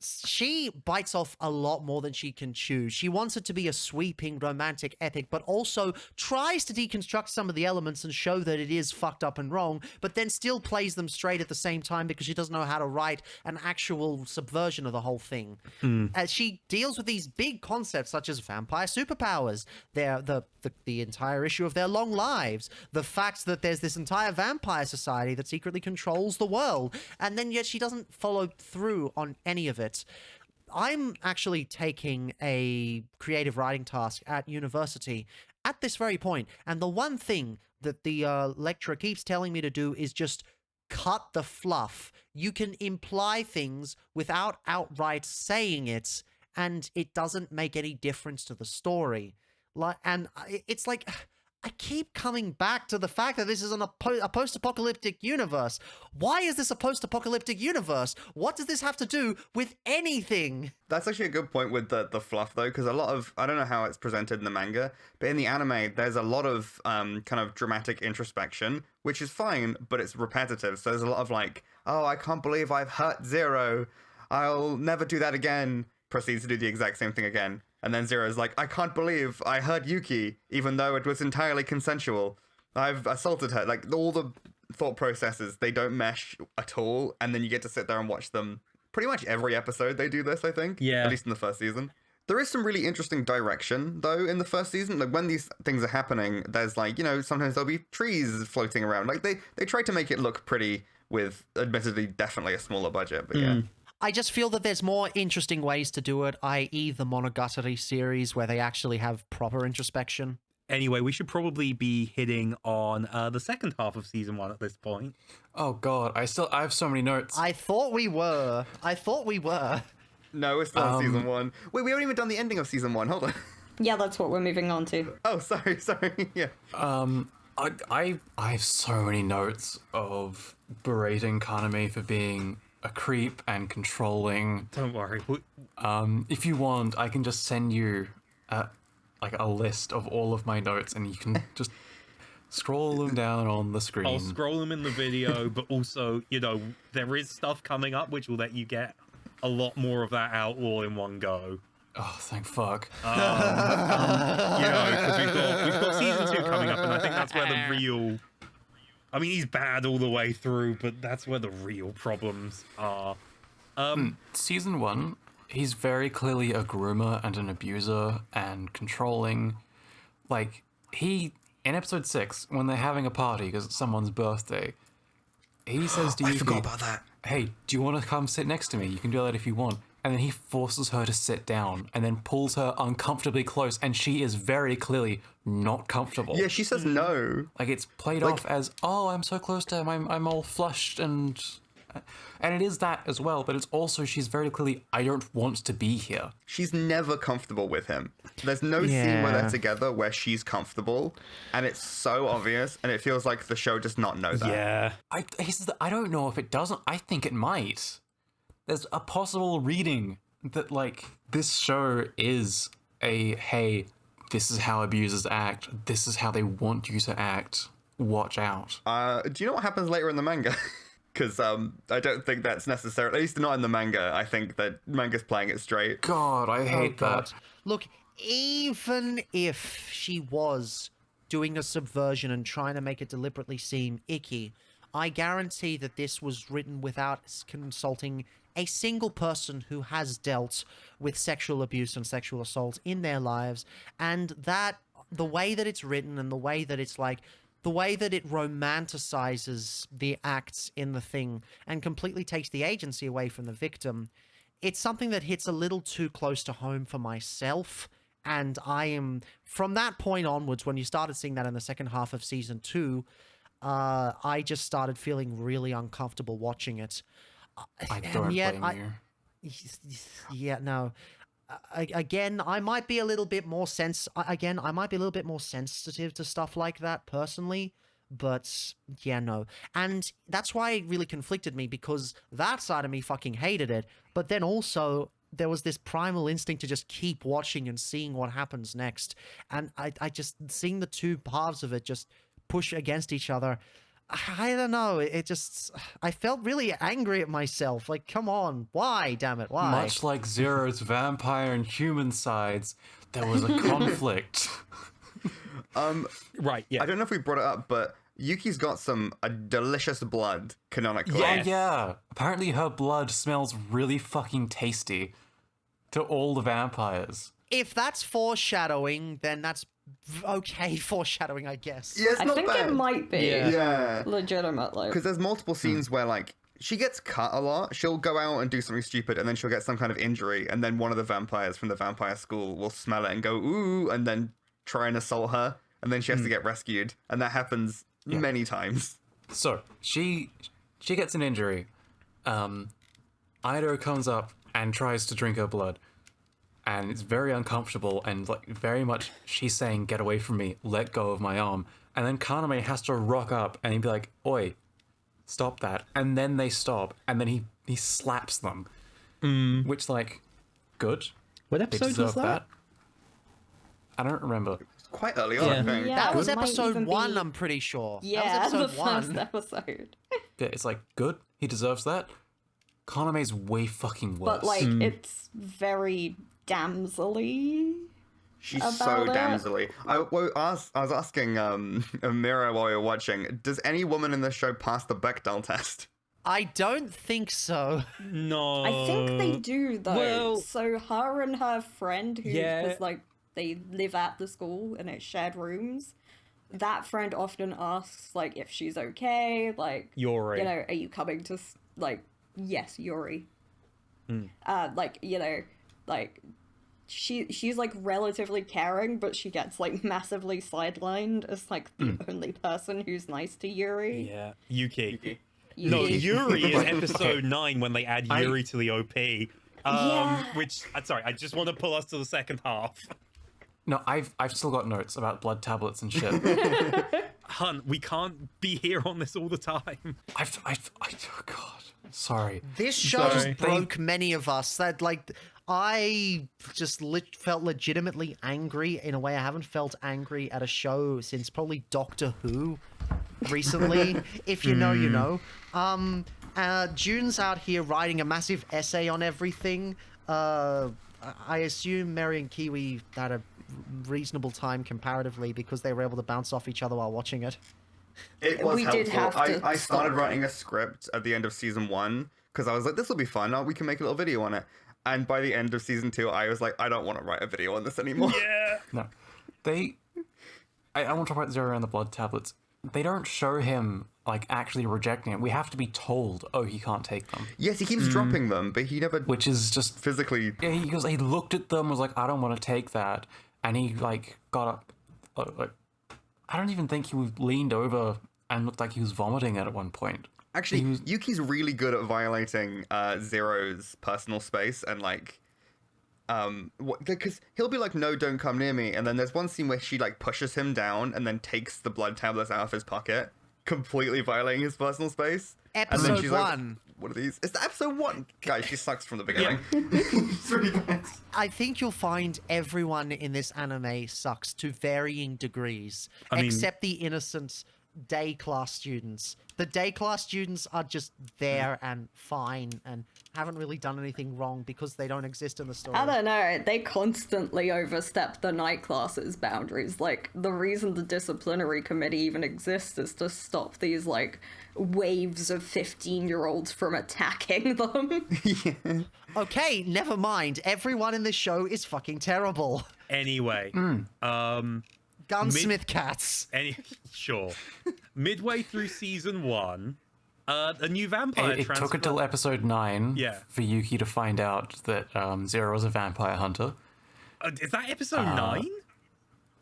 She bites off a lot more than she can chew. She wants it to be a sweeping romantic epic, but also tries to deconstruct some of the elements and show that it is fucked up and wrong, but then still plays them straight at the same time because she doesn't know how to write an actual subversion of the whole thing. As she deals with these big concepts such as vampire superpowers, the entire issue of their long lives, the fact that there's this entire vampire society that secretly controls the world, and then yet she doesn't follow through on any of it. I'm actually taking a creative writing task at university at this very point, and the one thing that the lecturer keeps telling me to do is just cut the fluff. You can imply things without outright saying it, and it doesn't make any difference to the story. It's like I keep coming back to the fact that this is a post-apocalyptic universe. Why is this a post-apocalyptic universe? What does this have to do with anything? That's actually a good point with the fluff, though, because a lot of, I don't know how it's presented in the manga, but in the anime, there's a lot of kind of dramatic introspection, which is fine, but it's repetitive. So there's a lot of like, oh, I can't believe I've hurt Zero. I'll never do that again. Proceeds to do the exact same thing again. And then Zero's like, I can't believe I hurt Yuki, even though it was entirely consensual. I've assaulted her. Like, all the thought processes, they don't mesh at all. And then you get to sit there and watch them. Pretty much every episode they do this, I think. Yeah. At least in the first season. There is some really interesting direction, though, in the first season. Like, when these things are happening, there's, like, sometimes there'll be trees floating around. Like, they try to make it look pretty with, admittedly, definitely a smaller budget. But yeah. I just feel that there's more interesting ways to do it, i.e. the Monogatari series, where they actually have proper introspection. Anyway, we should probably be hitting on the second half of season 1 at this point. Oh god, I have so many notes. I thought we were. No, we're still on season 1. Wait, we haven't even done the ending of season 1. Hold on. Yeah, that's what we're moving on to. Oh, sorry. Yeah. I have so many notes of berating Kaname for being a creep and controlling. Don't worry. If you want, I can just send you a list of all of my notes, and you can just scroll them down on the screen. I'll scroll them in the video, but also, there is stuff coming up which will let you get a lot more of that out all in one go. Oh, thank fuck. Because we've got season 2 coming up, and I think that's where the real... I mean, he's bad all the way through, but that's where the real problems are. Season 1, he's very clearly a groomer and an abuser and controlling. Like, in episode 6, when they're having a party because it's someone's birthday, he says to Yuki, I forgot about that. Hey, do you want to come sit next to me? You can do that if you want. And then he forces her to sit down and then pulls her uncomfortably close, and she is very clearly not comfortable. Yeah, she says no. Like, it's played off as, oh, I'm so close to him, I'm all flushed, and it is that as well, but it's also, she's very clearly, I don't want to be here. She's never comfortable with him. There's no scene where they're together where she's comfortable, and it's so obvious, and it feels like the show does not know that. Yeah. I don't know if it doesn't. I think it might. There's a possible reading that, like, this show is hey, this is how abusers act. This is how they want you to act. Watch out. Do you know what happens later in the manga? Because I don't think that's necessary. At least not in the manga. I think that manga's playing it straight. God, I hate that. Look, even if she was doing a subversion and trying to make it deliberately seem icky, I guarantee that this was written without consulting a single person who has dealt with sexual abuse and sexual assault in their lives, and that the way that it's written and the way that it's like, the way that it romanticizes the acts in the thing and completely takes the agency away from the victim, it's something that hits a little too close to home for myself. And I am, from that point onwards, when you started seeing that in the second half of season 2, I just started feeling really uncomfortable watching it. I don't blame you. Yeah, no. Again, I might be a little bit more sensitive to stuff like that personally, but yeah, no. And that's why it really conflicted me, because that side of me fucking hated it, but then also there was this primal instinct to just keep watching and seeing what happens next. And I just, seeing the two halves of it just push against each other, I don't know, I felt really angry at myself. Like, come on, why, damn it, why? Much like Zero's vampire and human sides, there was a conflict. Right, yeah. I don't know if we brought it up, but Yuki's got a delicious blood, canonically. Yeah. Apparently her blood smells really fucking tasty to all the vampires. If that's foreshadowing, then that's okay foreshadowing, I guess. Yeah, it's not think bad. it might be. Yeah. Legitimately. Because there's multiple scenes where, like, she gets cut a lot. She'll go out and do something stupid, and then she'll get some kind of injury, and then one of the vampires from the vampire school will smell it and go, ooh, and then try and assault her, and then she has to get rescued. And that happens many times. So, she gets an injury. Ido comes up and tries to drink her blood. and it's very uncomfortable, and like very much she's saying, "Get away from me, let go of my arm," and then Kaname has to rock up and he'd be like, "Oi, stop that," and then they stop, and then he slaps them, which like, good. What They episode was deserve that? I don't remember. Quite early on, I think. Yeah, That was it might episode even 1, be- I'm pretty sure. Yeah, that the was episode 1. first episode. Yeah, it's like, good. He deserves that. Kaname's way fucking worse. But like, it's very damsel-y. She's About so it. damselly. I was asking Mira while we were watching, does any woman in this show pass the Bechdel test? I don't think so. No. I think they do though. well- So her and her friend, who Yeah. is like they live at the school and it's shared rooms. That friend often asks like if she's okay, like Yuri. you know, are you coming to like yes, Yuri. Like you know, like she's like relatively caring, but she gets like massively sidelined as like the only person who's nice to Yuri. Yeah. Yuki. Yuki. No, Yuri is Like, episode 9 when they add Yuri to the OP. Yeah. Which, sorry, I just want to pull us to the second half. no, I've still got notes about blood tablets and shit. Hunt, we can't be here on this all the time. Oh god, sorry. This show Sorry. broke many of us. That like I just felt legitimately angry in a way I haven't felt angry at a show since probably Doctor Who recently. If you know, you know. June's out here writing a massive essay on everything. I assume Merry and Kiwi had a reasonable time comparatively because they were able to bounce off each other while watching it. It was We helpful. did have to I started stop. writing a script at the end of season 1 because I was like, this will be fun. We can make a little video on it. And by the end of season 2, I was like, I don't want to write a video on this anymore. Yeah. No, I want to talk about Zero and the blood tablets. They don't show him like actually rejecting it. We have to be told, oh, he can't take them, Yes, he keeps dropping them, but he never which is just physically. yeah. He looked at them, was like, I don't want to take that, and he like got up. Like, I don't even think he leaned over and looked like he was vomiting at one point. Actually, Yuki's really good at violating Zero's personal space and like, because he'll be like, "No, don't come near me," and then there's one scene where she like pushes him down and then takes the blood tablets out of his pocket, completely violating his personal space. And then Episode she's 1. Like, what are these? Is that episode 1? Guys, she sucks from the beginning. It's really bad. I think you'll find everyone in this anime sucks to varying degrees, I mean- except the innocent day class students. The day class students are just there and fine and haven't really done anything wrong because they don't exist in the story. I don't know, they constantly overstep the night classes boundaries. Like, the reason the disciplinary committee even exists is to stop these, like, waves of 15-year-olds from attacking them. Okay, never mind. Everyone in this show is fucking terrible. Anyway, Gunsmith cats. sure. Midway through season 1, a new vampire It took transfer- until episode 9 Yeah. for Yuki to find out that Zero is a vampire hunter. Is that episode 9?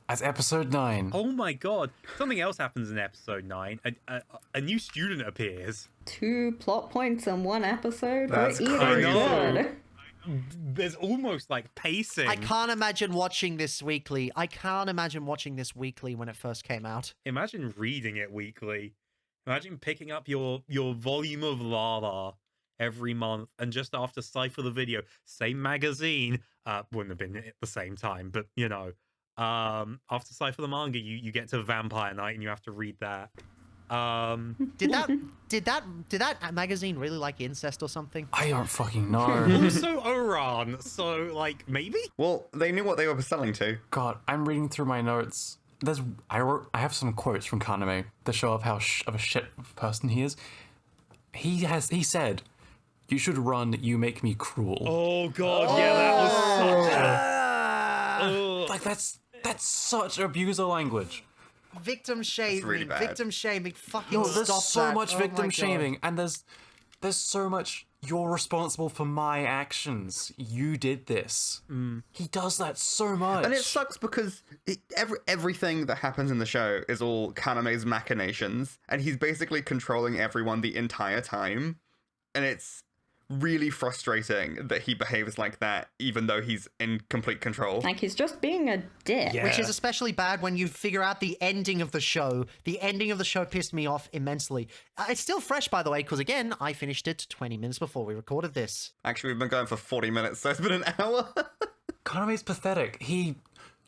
As episode 9. Oh my god. Something else happens in episode 9. A new student appears. 2 plot points in 1 episode? That's We're eating crazy. good. There's almost like pacing. I can't imagine watching this weekly. I can't imagine watching this weekly when it first came out. Imagine reading it weekly. Imagine picking up your volume of Lala every month and just after Cypher the video, same magazine, wouldn't have been at the same time, but you know, after Cypher the manga, you get to Vampire Night and you have to read that. Did that magazine really like incest or something? I don't fucking know. Also Oran, so like maybe? Well, they knew what they were selling to. God, I'm reading through my notes. I have some quotes from Kaname that show up how of a shit person he is. He said, "You should run. You make me cruel." Oh god, yeah, that was such a Like that's such abuser language. Victim shaming, really bad. victim shaming. Fucking No, there's stop so that. much Oh my victim God. shaming, and there's so much. You're responsible for my actions. You did this. He does that so much. And it sucks because everything that happens in the show is all Kaname's machinations, and he's basically controlling everyone the entire time. And it's really frustrating that he behaves like that, even though he's in complete control. Like, he's just being a dick. Yeah. Which is especially bad when you figure out the ending of the show. The ending of the show pissed me off immensely. It's still fresh, by the way, because again, I finished it 20 minutes before we recorded this. Actually, we've been going for 40 minutes, so it's been an hour. Kaname's pathetic.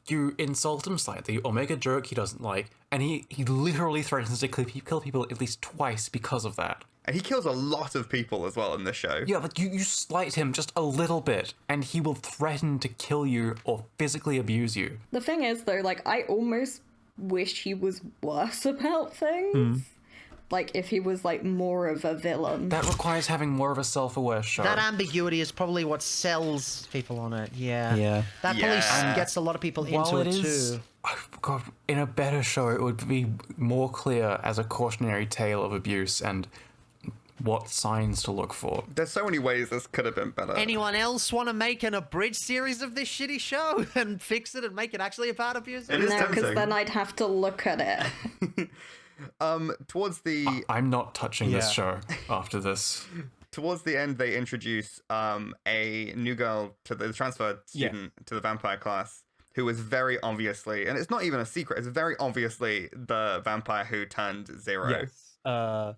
You insult him slightly or make a joke he doesn't like, and he literally threatens to kill people at least twice because of that. And he kills a lot of people as well in this show. Yeah, like you slight him just a little bit, and he will threaten to kill you or physically abuse you. The thing is, though, like, I almost wish he was worse about things. Like, if he was, like, more of a villain. That requires having more of a self-aware show. That ambiguity is probably what sells people on it, yeah. Yeah. That probably gets a lot of people into it too. Oh, God, in a better show, it would be more clear as a cautionary tale of abuse and what signs to look for. There's so many ways this could have been better. Anyone else want to make an abridged series of this shitty show and fix it and make it actually about abuse? It is No, because tempting. then I'd have to look at it. Towards the I'm not touching this show after this. towards the end, they introduce a new girl to the transfer student to the vampire class, who is very obviously, and it's not even a secret, it's very obviously the vampire who turned Zero. Yes.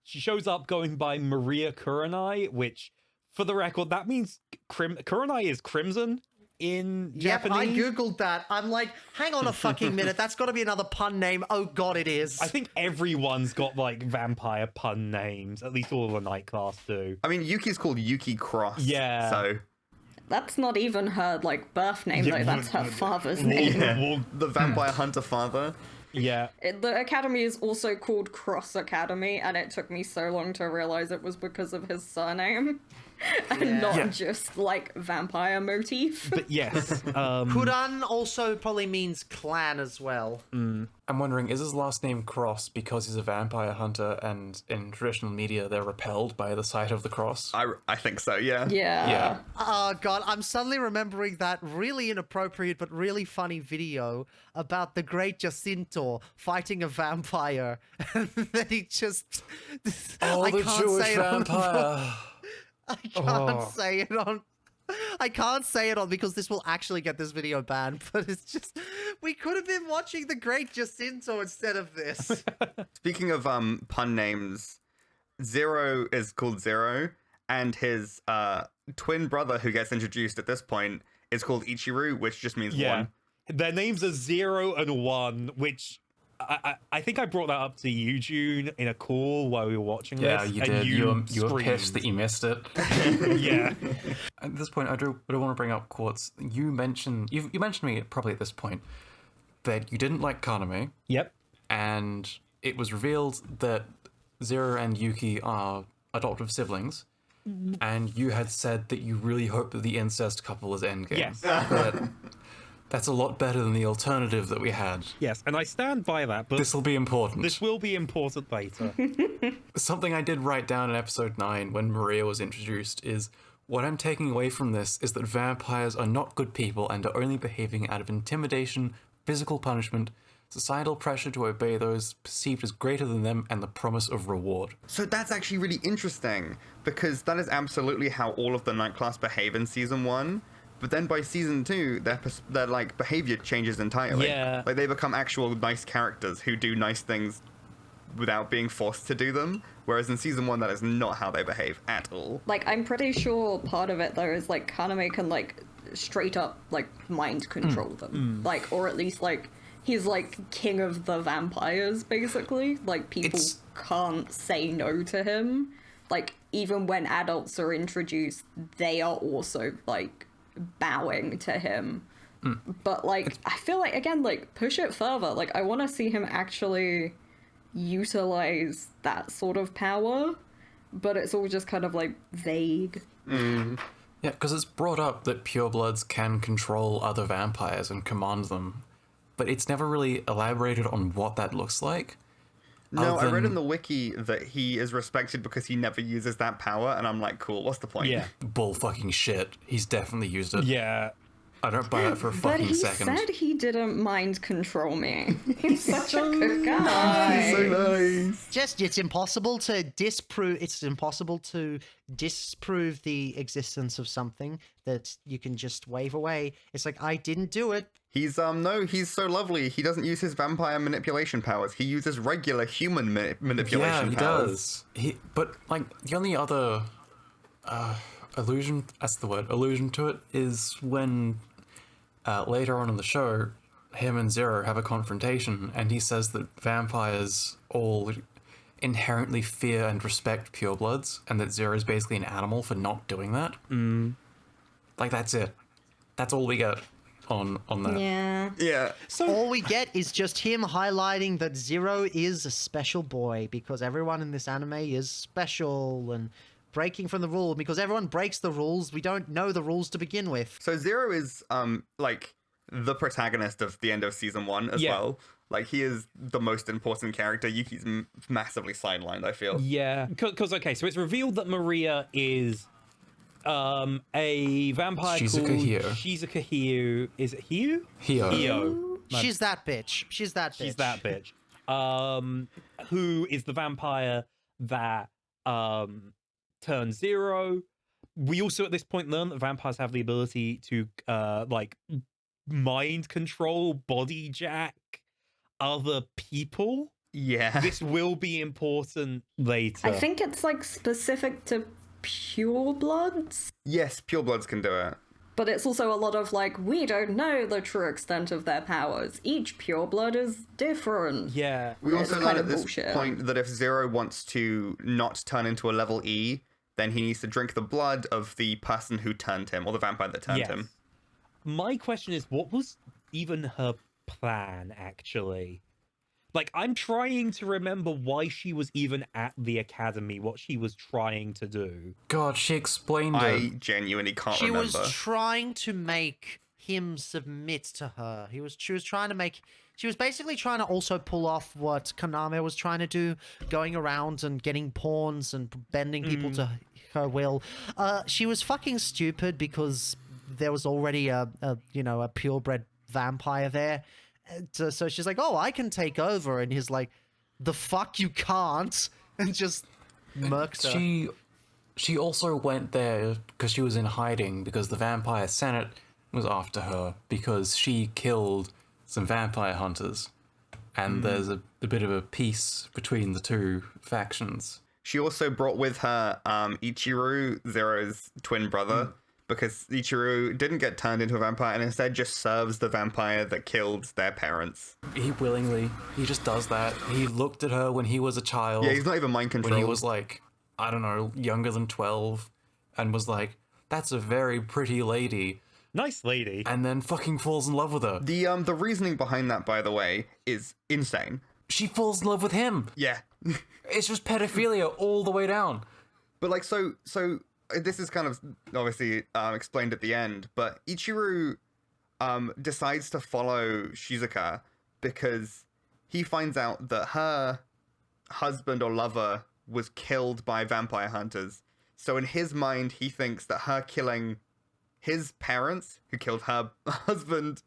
She shows up going by Maria Kurenai, which, for the record, that means Kurenai is crimson in Yep, I Japanese. googled that. I'm like, hang on a fucking minute, that's got to be another pun name. Oh god, it is. I think everyone's got, like, vampire pun names. At least all of the night class do. I mean, Yuki's called Yuki Cross. Yeah. So That's not even her, like, birth name, Yeah, though. That's her father's Well, name. well, the vampire hunter father. yeah. The academy is also called Cross Academy, and it took me so long to realize it was because of his surname. And not just, like, vampire motif. But yes. Kuran also probably means clan as well. I'm wondering, is his last name Cross because he's a vampire hunter and in traditional media they're repelled by the sight of the cross? I think so, yeah. Yeah. Oh god, I'm suddenly remembering that really inappropriate but really funny video about the great Jacinto fighting a vampire. And then he just... I can't say it on- I can't say it on... I can't say it on because this will actually get this video banned, but it's just... We could have been watching the great Jacinto instead of this. Speaking of pun names, Zero is called Zero, and his twin brother who gets introduced at this point is called Ichiru, which just means one. Their names are 0 and 1, which I think I brought that up to you, June, in a call while we were watching Yeah, this. you and did. You were screamed. pissed that you missed it. Yeah. At this point, I do want to bring up Quartz. You mentioned me probably at this point that you didn't like Kaname, Yep. and it was revealed that Zero and Yuki are adoptive siblings, and you had said that you really hope that the incest couple is endgame. Yes. That's a lot better than the alternative that we had. Yes, and I stand by that, but This will be important. this will be important later. Something I did write down in episode 9 when Maria was introduced is, what I'm taking away from this is that vampires are not good people and are only behaving out of intimidation, physical punishment, societal pressure to obey those perceived as greater than them, and the promise of reward. So that's actually really interesting, because that is absolutely how all of the night class behave in season 1. But then by season 2, their like behavior changes entirely. Yeah. Like they become actual nice characters who do nice things without being forced to do them. Whereas in season 1, that is not how they behave at all. Like, I'm pretty sure part of it, though, is, like, Kaname can, like, straight up, like, mind control them. Like, or at least, like, he's, like, king of the vampires, basically. Like, people can't say no to him. Like, even when adults are introduced, they are also, like, bowing to him. But, like, I feel like, again, like, push it further. Like, I want to see him actually utilize that sort of power, but it's all just kind of, like, vague. Yeah, because it's brought up that purebloods can control other vampires and command them, but it's never really elaborated on what that looks like. No, I read in the wiki that he is respected because he never uses that power, and I'm like, cool, what's the point? Yeah. Bull fucking shit. He's definitely used it. Yeah. I don't buy that for a But fucking he second. said he didn't mind control me. He's such a good guy. So nice. Just it's impossible to disprove. It's impossible to disprove the existence of something that you can just wave away. It's like I didn't do it. He's he's so lovely. He doesn't use his vampire manipulation powers. He uses regular human manipulation powers. He does. But like the only other allusion to it is when later on in the show, him and Zero have a confrontation, and he says that vampires all inherently fear and respect purebloods, and that Zero is basically an animal for not doing that. Like that's it. That's all we get on that. Yeah. Yeah. So all we get is just him highlighting that Zero is a special boy because everyone in this anime is special and breaking from the rule. Because everyone breaks the rules, we don't know the rules to begin with. So Zero is like the protagonist of the end of season 1 as well. Like he is the most important character. Yuki's massively sidelined, I feel. Yeah, because okay, so it's revealed that Maria is a vampire Shizuka called Hio. Shizuka Hio. Is it Hio? Hio. She's that bitch. She's that bitch. She's that bitch. Who is the vampire that turns Zero? We also at this point learn that vampires have the ability to like mind control, body jack other people. Yeah. This will be important later. I think it's like specific to purebloods, Yes, purebloods can do it. but it's also a lot of like, we don't know the true extent of their powers. Each pureblood is different. Yeah. We It's also kind learn of at this bullshit. point that if Zero wants to not turn into a level E, then he needs to drink the blood of the person who turned him, or the vampire that turned Yes. him. My question is, what was even her plan, actually? Like, I'm trying to remember why she was even at the academy, what she was trying to do. God, she explained I it. genuinely can't She remember. was trying to make him submit to her. She was trying to make. She was basically trying to also pull off what Kaname was trying to do, going around and getting pawns and bending people to her will. She was fucking stupid because there was already a purebred vampire there. So she's like, oh, I can take over. And he's like, the fuck you can't. And just murked her. She also went there because she was in hiding because the Vampire Senate was after her because she killed some vampire hunters. And there's a bit of a peace between the two factions. She also brought with her Ichiru, Zero's twin brother, because Ichiru didn't get turned into a vampire and instead just serves the vampire that killed their parents. He just does that. He looked at her when he was a child. Yeah, he's not even mind controlled. When he was like, I don't know, younger than 12, and was like, that's a very pretty lady. Nice lady. And then fucking falls in love with her. The reasoning behind that, by the way, is insane. She falls in love with him. Yeah. It's just pedophilia all the way down. But like, so this is kind of obviously explained at the end, but Ichiru decides to follow Shizuka because he finds out that her husband or lover was killed by vampire hunters. So in his mind, he thinks that her killing his parents, who killed her husband,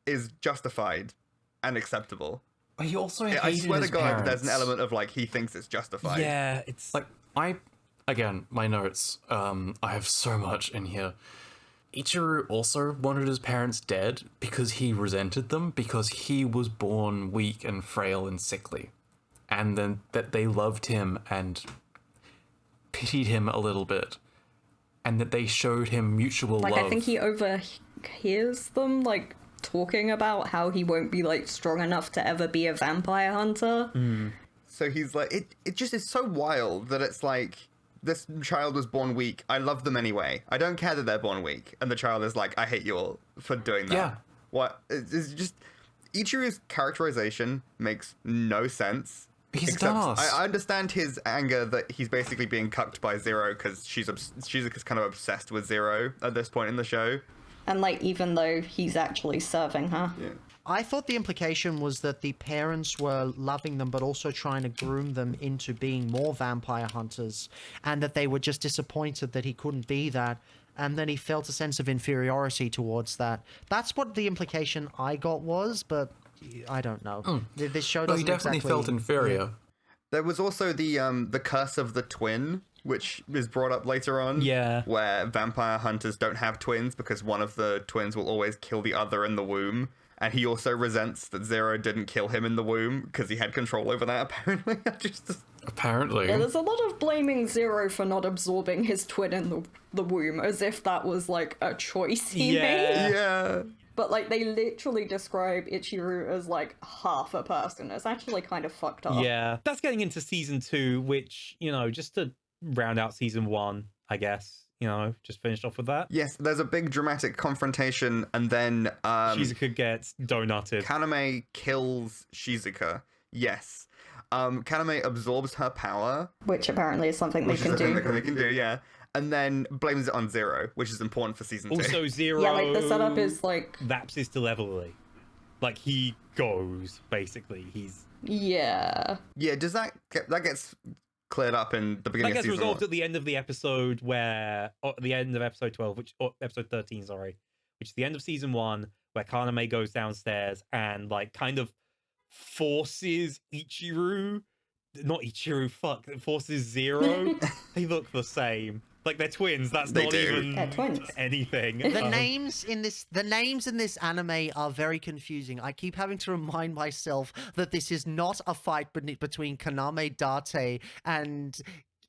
is justified and acceptable. He also hated I swear to his God, parents. there's an element of like he thinks it's justified. Yeah, it's Like, again, my notes, I have so much in here. Ichiru also wanted his parents dead because he resented them because he was born weak and frail and sickly. And then that they loved him and pitied him a little bit. And that they showed him mutual Like, love. I think he overhears them, like, talking about how he won't be, like, strong enough to ever be a vampire hunter. So he's like, it just is so wild that it's like, this child was born weak. I love them anyway. I don't care that they're born weak. And the child is like, I hate you all for doing that. Yeah. What? It's just, Ichiru's characterization makes no sense. He's Except dumbass. I understand his anger that he's basically being cucked by Zero because she's kind of obsessed with Zero at this point in the show. And, like, even though he's actually serving her. Yeah. I thought the implication was that the parents were loving them, but also trying to groom them into being more vampire hunters, and that they were just disappointed that he couldn't be that. and then he felt a sense of inferiority towards that. That's what the implication I got was, but I don't know. This show doesn't he definitely exactly... felt inferior. There was also the curse of the twin, which is brought up later on. Yeah. Where vampire hunters don't have twins because one of the twins will always kill the other in the womb. And he also resents that Zero didn't kill him in the womb because he had control over that, apparently. Apparently. Yeah, there's a lot of blaming Zero for not absorbing his twin in the womb, as if that was, like, a choice he made. Yeah. But, like, they literally describe Ichiru as, like, half a person. It's actually kind of fucked up. Yeah. That's getting into season 2, which, you know, just to round out season 1, I guess. You know, just finished off with that. Yes, there's a big dramatic confrontation, and then Shizuka gets donutted. Kaname kills Shizuka. Yes. Kaname absorbs her power. Which apparently is something they can do. They can do, yeah. And then blames it on Zero, which is important for season 2. Also, Zero... Yeah, like, the setup is, like... lapses to levelly. Like, he goes, basically. He's... Yeah. Yeah, does that gets cleared up in the beginning of season 1? That gets resolved at the end of the episode where... Or at the end of episode 12, episode 13, sorry. Which is the end of season 1, where Kaname goes downstairs and, like, kind of forces Ichiru... Not Ichiru, fuck. Forces Zero. They look the same. Like, they're twins. That's They not do. even They're twins. anything. The names in this anime are very confusing. I keep having to remind myself that this is not a fight between Kaname Date and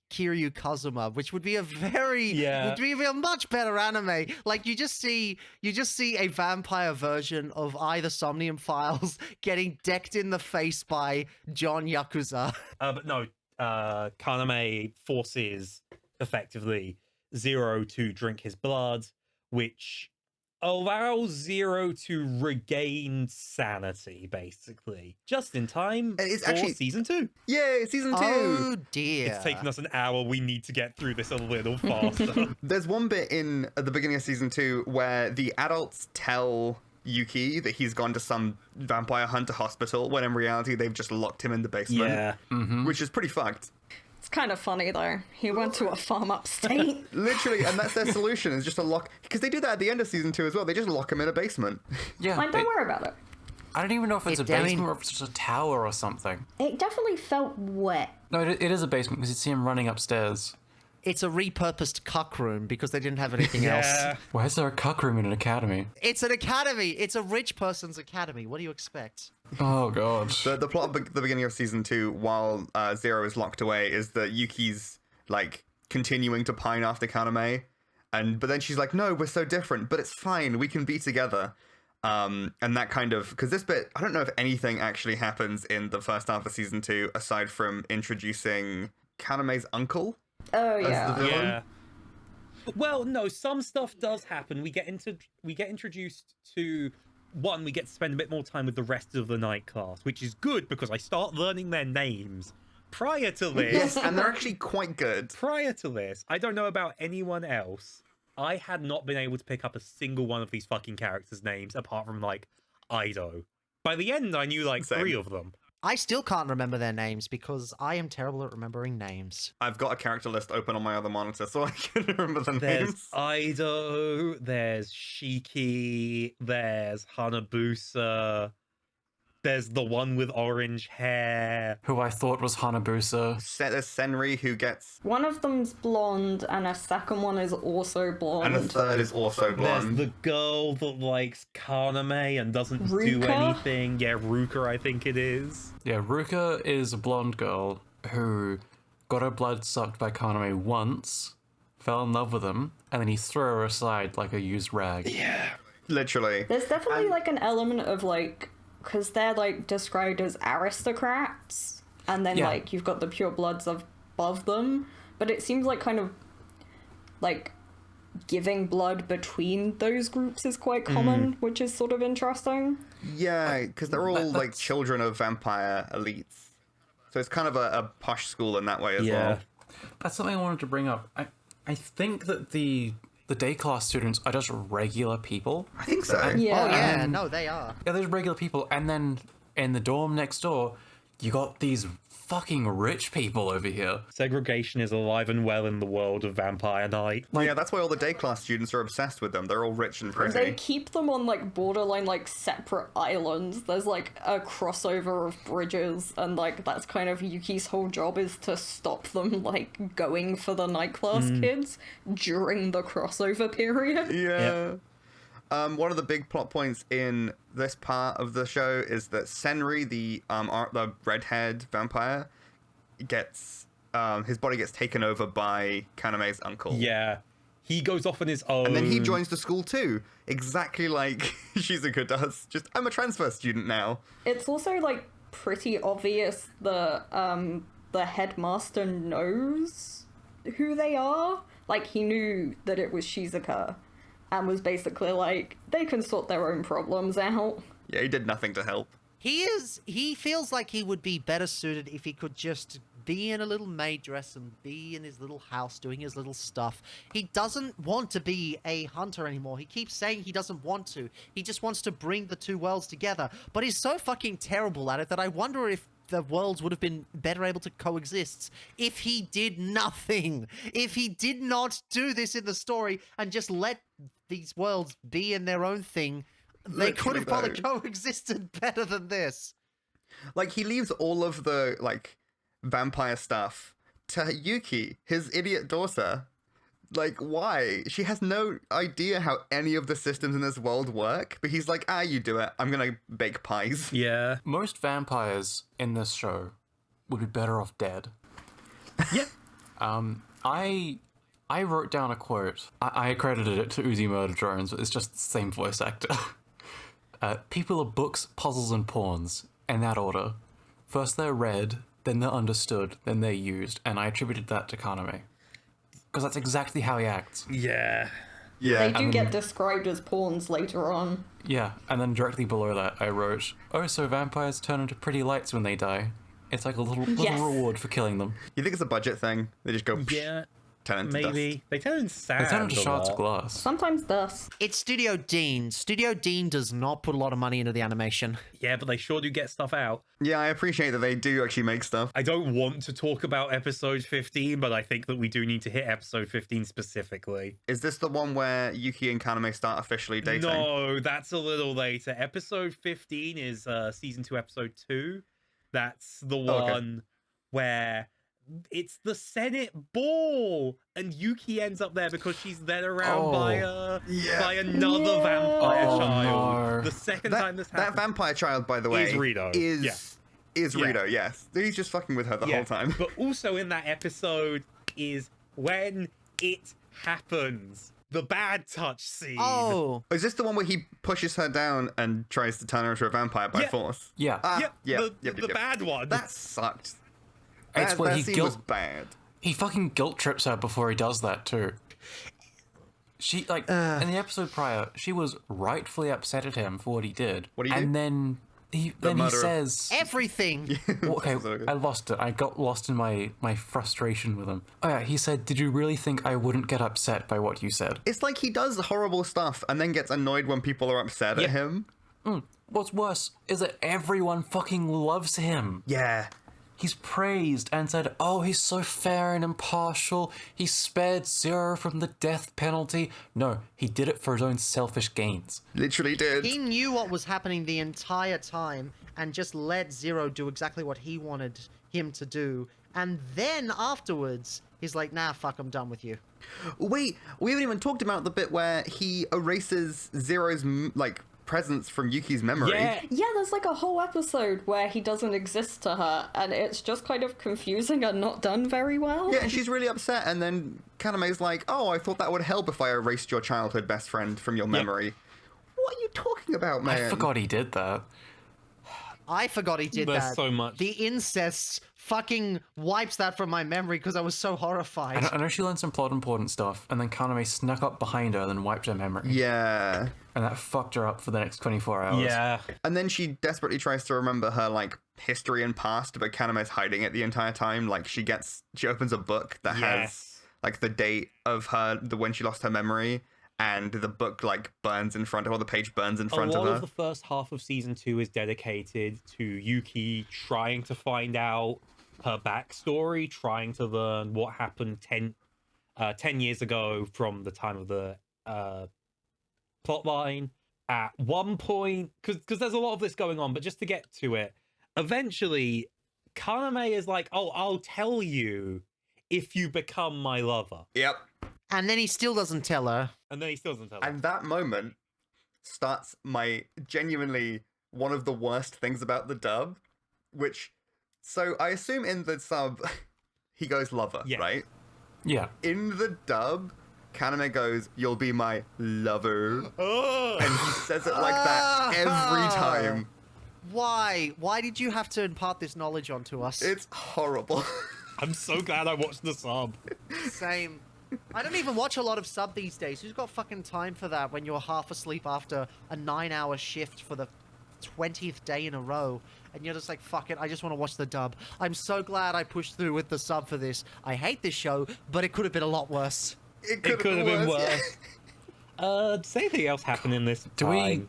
Kiryu Kazuma, which would be would be a much better anime. Like, you just see a vampire version of either Somnium Files getting decked in the face by John Yakuza. But no, Kaname forces effectively Zero to drink his blood, which allows Zero to regain sanity, basically, just in time for season 2. Yay, season 2! Oh dear. It's taken us an hour. We need to get through this a little faster. There's one bit at the beginning of season 2 where the adults tell Yuki that he's gone to some vampire hunter hospital, when in reality they've just locked him in the basement. Yeah. Which is pretty fucked. It's kind of funny, though. He went to a farm upstate. Literally, and that's their solution, is just to lock... Because they do that at the end of season 2 as well. They just lock him in a basement. Yeah. Like, don't worry about it. I don't even know if it's a basement or if it's just a tower or something. It definitely felt wet. No, it is a basement because you'd see him running upstairs. It's a repurposed cuck room because they didn't have anything else. Why is there a cuck room in an academy? It's an academy. It's a rich person's academy. What do you expect? Oh, God. The plot at the beginning of season 2, while Zero is locked away, is that Yuki's, like, continuing to pine after Kaname. But then she's like, no, we're so different, but it's fine. We can be together. And that kind of... Because this bit, I don't know if anything actually happens in the first half of season 2, aside from introducing Kaname's uncle. Oh, yeah. As the villain. Yeah. Well, no, some stuff does happen. We get introduced to... One, we get to spend a bit more time with the rest of the night class, which is good because I start learning their names. Prior to this... Yes, and they're actually quite good. Prior to this, I don't know about anyone else. I had not been able to pick up a single one of these fucking characters' names apart from, like, Ido. By the end, I knew, like, Same. 3 of them. I still can't remember their names because I am terrible at remembering names. I've got a character list open on my other monitor, so I can remember the There's names. Ido, there's Shiki, there's Hanabusa, there's the one with orange hair. Who I thought was Hanabusa. There's Senri, who gets... One of them's blonde, and a second one is also blonde. And a third is also blonde. There's the girl that likes Kaname and doesn't do Ruka? anything. Yeah, Ruka, I think it is. Yeah, Ruka is a blonde girl who got her blood sucked by Kaname once, fell in love with him, and then he threw her aside like a used rag. Yeah. Literally. There's definitely, like, an element of, like... Because they're, like, described as aristocrats, and then, Yeah. like, you've got the pure bloods above them, but it seems like kind of, like, giving blood between those groups is quite common, which is sort of interesting. Yeah, because they're all, like, that's- children of vampire elites. So it's kind of a posh school in that way as well. That's something I wanted to bring up. I think that the day class students are just regular people. I think so. Yeah. Oh yeah, no, they are. Yeah, there's regular people, and then in the dorm next door, you got these fucking rich people over here. Segregation is alive and well in the world of Vampire Night. Yeah, that's why all the day class students are obsessed with them. They're all rich and pretty. They keep them on, like, borderline, like, separate islands. There's, like, a crossover of bridges, and, like, that's kind of Yuki's whole job is to stop them, like, going for the night class kids during the crossover period. Yeah. One of the big plot points in this part of the show is that Senri, the redhead vampire, gets his body gets taken over by Kaname's uncle. Yeah. He goes off on his own. And then he joins the school too, exactly like Shizuka does. Just, I'm a transfer student now. It's also, like, pretty obvious that the headmaster knows who they are. Like, he knew that it was Shizuka. And was basically like, they can sort their own problems out. Yeah, he did nothing to help. He feels like he would be better suited if he could just be in a little maid dress and be in his little house doing his little stuff. He doesn't want to be a hunter anymore. He keeps saying he doesn't want to. He just wants to bring the two worlds together. But he's so fucking terrible at it that I wonder if the worlds would have been better able to coexist if he did nothing. If he did not do this in the story and just let these worlds be in their own thing, they could have probably coexisted better than this. Like, he leaves all of the, like, vampire stuff to Yuki, his idiot daughter. Like, why? She has no idea how any of the systems in this world work, but he's like, you do it. I'm gonna bake pies. Yeah. Most vampires in this show would be better off dead. Yeah. I wrote down a quote. I credited it to Uzi Murder Drones, but it's just the same voice actor. People are books, puzzles, and pawns, in that order. First they're read, then they're understood, then they're used, and I attributed that to Kaname. Because that's exactly how he acts. Yeah. Yeah. They do get described as pawns later on. Yeah, and then directly below that I wrote, so vampires turn into pretty lights when they die. It's like a little reward for killing them. You think it's a budget thing? They just go, Yeah. turn into Maybe. dust. They turn into sand. They turn into a shards lot. of glass. Sometimes dust. It's Studio Dean. Studio Dean does not put a lot of money into the animation. Yeah, but they sure do get stuff out. Yeah, I appreciate that they do actually make stuff. I don't want to talk about episode 15, but I think that we do need to hit episode 15 specifically. Is this the one where Yuki and Kaname start officially dating? No, that's a little later. Episode 15 is season 2, episode 2. That's the one where it's the Senate ball, and Yuki ends up there because she's led around by another vampire child. No. The second time this That happens. vampire child, by the way, Is Rito. Is Rito, yes. He's just fucking with her the whole time. But also in that episode is when it happens. The bad touch scene. Oh, Is this the one where he pushes her down and tries to turn her into a vampire by force? Yeah. The bad one. That sucked. It's That, where that he scene was bad. He fucking guilt trips her before he does that too. She, like, in the episode prior, she was rightfully upset at him for what he did. What did he do? And then he murder of- says... everything. Well, okay, So good. I lost it. I got lost in my frustration with him. Oh yeah, he said, did you really think I wouldn't get upset by what you said? It's like he does horrible stuff and then gets annoyed when people are upset at him. What's worse is that everyone fucking loves him. Yeah. He's praised and said, oh, he's so fair and impartial. He spared Zero from the death penalty. No, he did it for his own selfish gains. Literally did. He knew what was happening the entire time and just let Zero do exactly what he wanted him to do. And then afterwards, he's like, nah, fuck, I'm done with you. Wait, we haven't even talked about the bit where he erases Zero's, like, presence from Yuki's memory. Yeah. Yeah, there's like a whole episode where he doesn't exist to her, and it's just kind of confusing and not done very well. Yeah, and she's really upset, and then Kaname's like, oh, I thought that would help if I erased your childhood best friend from your memory. What are you talking about, man? I forgot he did that. I forgot he did There's that. so much. The incest fucking wipes that from my memory because I was so horrified. I know she learned some plot important stuff, and then Kaname snuck up behind her and then wiped her memory. Yeah. And that fucked her up for the next 24 hours. Yeah. And then she desperately tries to remember her, like, history and past, but Kaname's hiding it the entire time. Like, she opens a book that has, like, the date of when she lost her memory, and the book like burns in front of, or the page burns in front a of lot her. of the first half of season 2 is dedicated to Yuki trying to find out her backstory, trying to learn what happened 10 years ago from the time of the plotline. At one point, because there's a lot of this going on, but just to get to it, eventually Kaname is like, oh, I'll tell you if you become my lover. Yep. And then he still doesn't tell her. And then he still doesn't tell her. And that moment starts my genuinely one of the worst things about the dub, which, so I assume in the sub, he goes lover, Yes. right? Yeah. In the dub, Kaname goes, you'll be my lover. Oh! And he says it like that every time. Why? Why did you have to impart this knowledge onto us? It's horrible. I'm so glad I watched the sub. Same. I don't even watch a lot of sub these days. Who's got fucking time for that when you're half asleep after a 9-hour shift for the 20th day in a row? And you're just like, fuck it, I just want to watch the dub. I'm so glad I pushed through with the sub for this. I hate this show, but it could have been a lot worse. It It could have been yeah. worse. Does anything else happen in this time?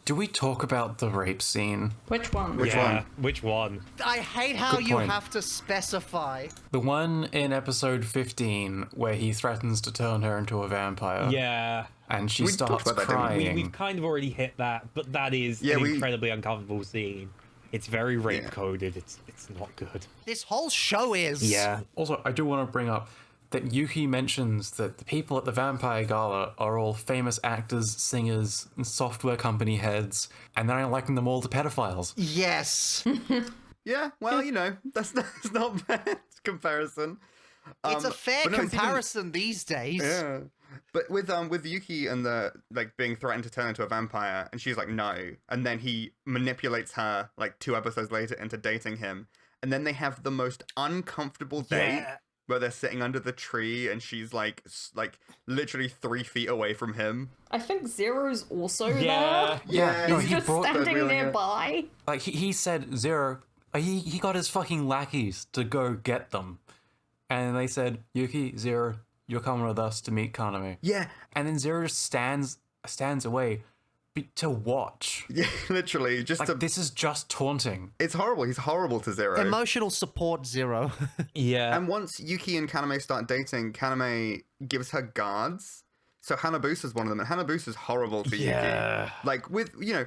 Do we talk about the rape scene? Which one? Which Yeah, one? which one? I hate how Good you point. have to specify. The one in episode 15 where he threatens to turn her into a vampire. Yeah. And she We talked starts about that, didn't we? crying. We've kind of already hit that, but that is Yeah, an we- incredibly uncomfortable scene. It's very rape Yeah. coded. It's not good. This whole show is. Yeah. Also, I do want to bring up that Yuki mentions that the people at the Vampire Gala are all famous actors, singers, and software company heads, and then I liken them all to pedophiles. Yes. Yeah, well, you know, that's not bad comparison. It's a fair but no, it's even- comparison these days. Yeah, but with Yuki and the like being threatened to turn into a vampire, and she's like no, and then he manipulates her like 2 episodes later into dating him, and then they have the most uncomfortable date Yeah. where they're sitting under the tree, and she's like literally 3 feet away from him. I think Zero's also Yeah. there. Yeah, no, He's he just brought the standing reeling it. nearby. Like, he said, Zero, he got his fucking lackeys to go get them. And they said, Yuki, Zero, you're coming with us to meet Kaname. Yeah, And then Zero just stands away to watch. yeah, literally, just Like, to. this is just taunting. It's horrible. He's horrible to Zero. Emotional support zero. Yeah. And once Yuki and Kaname start dating, Kaname gives her guards. So Hanabusa's one of them, and Hanabusa's horrible to Yeah. Yuki. Like, with, you know,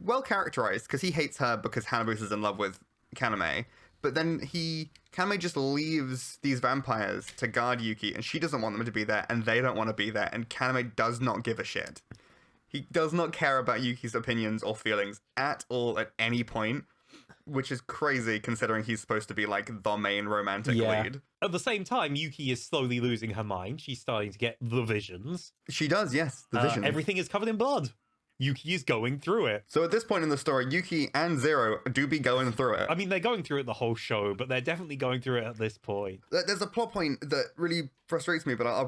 well characterized, because he hates her because Hanabusa's in love with Kaname. But then Kaname just leaves these vampires to guard Yuki, and she doesn't want them to be there, and they don't want to be there, and Kaname does not give a shit. He does not care about Yuki's opinions or feelings at all at any point, which is crazy considering he's supposed to be like the main romantic lead. At the same time, Yuki is slowly losing her mind. She's starting to get the visions. She does, yes, the vision. Everything is covered in blood. Yuki is going through it. So at this point in the story, Yuki and Zero do be going through it. I mean, they're going through it the whole show, but they're definitely going through it at this point. There's a plot point that really frustrates me, but I'll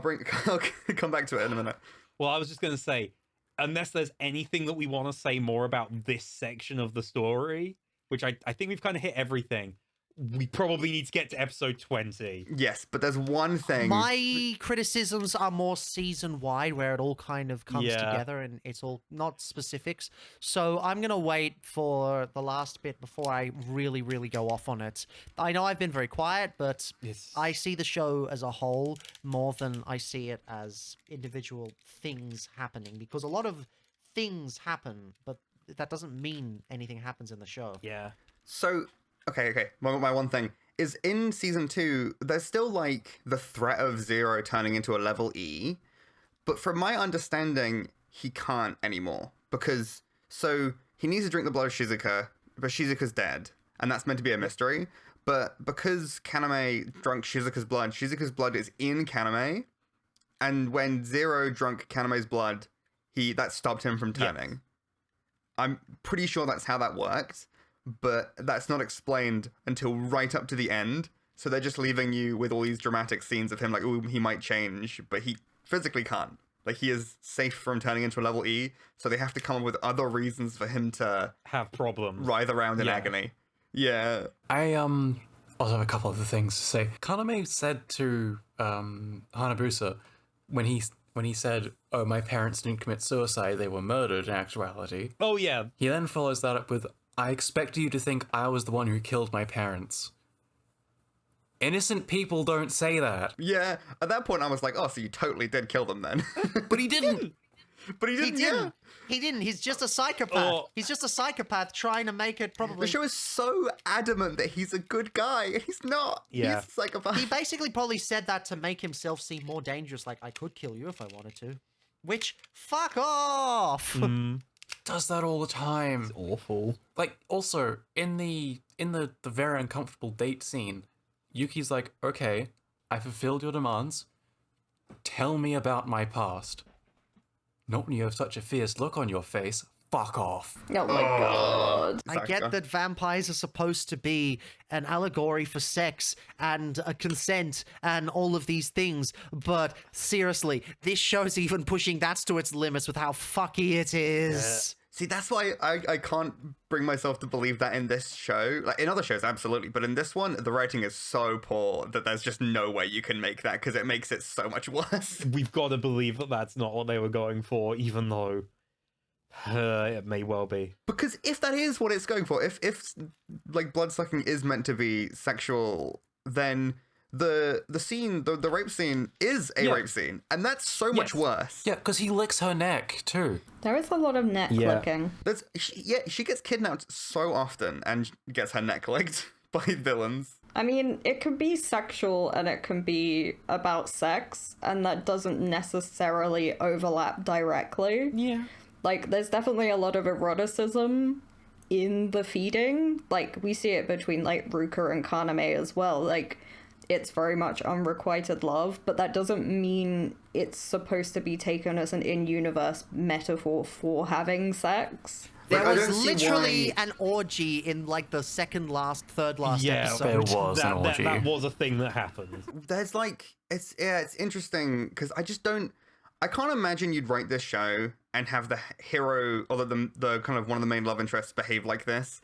come back to it in a minute. Well, I was just going to say, unless there's anything that we want to say more about this section of the story, which I think we've kind of hit everything, we probably need to get to episode 20. Yes, but there's one thing. My criticisms are more season-wide, where it all kind of comes Yeah. together and it's all not specifics. So I'm going to wait for the last bit before I really, really go off on it. I know I've been very quiet, but Yes. I see the show as a whole more than I see it as individual things happening, because a lot of things happen, but that doesn't mean anything happens in the show. Yeah. So, okay. My one thing is in season 2, there's still like the threat of Zero turning into a level E, but from my understanding, he can't anymore because he needs to drink the blood of Shizuka, but Shizuka's dead, and that's meant to be a mystery. But because Kaname drank Shizuka's blood is in Kaname, and when Zero drank Kaname's blood, that stopped him from turning. Yes. I'm pretty sure that's how that worked, but that's not explained until right up to the end. So they're just leaving you with all these dramatic scenes of him like, ooh, he might change, but he physically can't. Like, he is safe from turning into a level E, so they have to come up with other reasons for him to Have problems. writhe around in Yeah. agony. Yeah. I also have a couple other things to say. Kaname said to Hanabusa when he when he said, "Oh, my parents didn't commit suicide; they were murdered." In actuality, Oh yeah, he then follows that up with, "I expect you to think I was the one who killed my parents." Innocent people don't say that. Yeah, at that point I was like, oh, so you totally did kill them then. But he didn't. But he He didn't, didn't. yeah. He didn't. He's just a psychopath. Oh. He's just a psychopath trying to make it The probably. show is so adamant that he's a good guy, and he's not. Yeah. He's a psychopath. He basically probably said that to make himself seem more dangerous. Like, I could kill you if I wanted to. Which, fuck off. Does that all the time. awful. Like, also, in the very uncomfortable date scene, Yuki's like, "Okay, I fulfilled your demands. Tell me about my past." Not when you have such a fierce look on your face. Fuck off. Oh my god. I get that vampires are supposed to be an allegory for sex and consent and all of these things, but seriously, this show's even pushing that to its limits with how fucky it is. See, that's why I can't bring myself to believe that in this show. Like, in other shows, absolutely. But in this one, the writing is so poor that there's just no way you can make that, because it makes it so much worse. We've got to believe that that's not what they were going for, even though it may well be. Because if that is what it's going for, if like bloodsucking is meant to be sexual, then the scene, the rape scene is a rape scene, and that's so much worse. Yeah, because he licks her neck, too. There is a lot of neck clicking. She gets kidnapped so often and gets her neck licked by villains. I mean, it can be sexual and it can be about sex, and that doesn't necessarily overlap directly. Yeah. Like, there's definitely a lot of eroticism in the feeding. Like, we see it between, like, Ruka and Kaname as well. Like, it's very much unrequited love, but that doesn't mean it's supposed to be taken as an in-universe metaphor for having sex. There I don't was see literally why- an orgy in, like, the third last episode. there was an orgy. That was a thing that happened. There's like, it's interesting, because I can't imagine you'd write this show and have the hero, or the kind of one of the main love interests behave like this,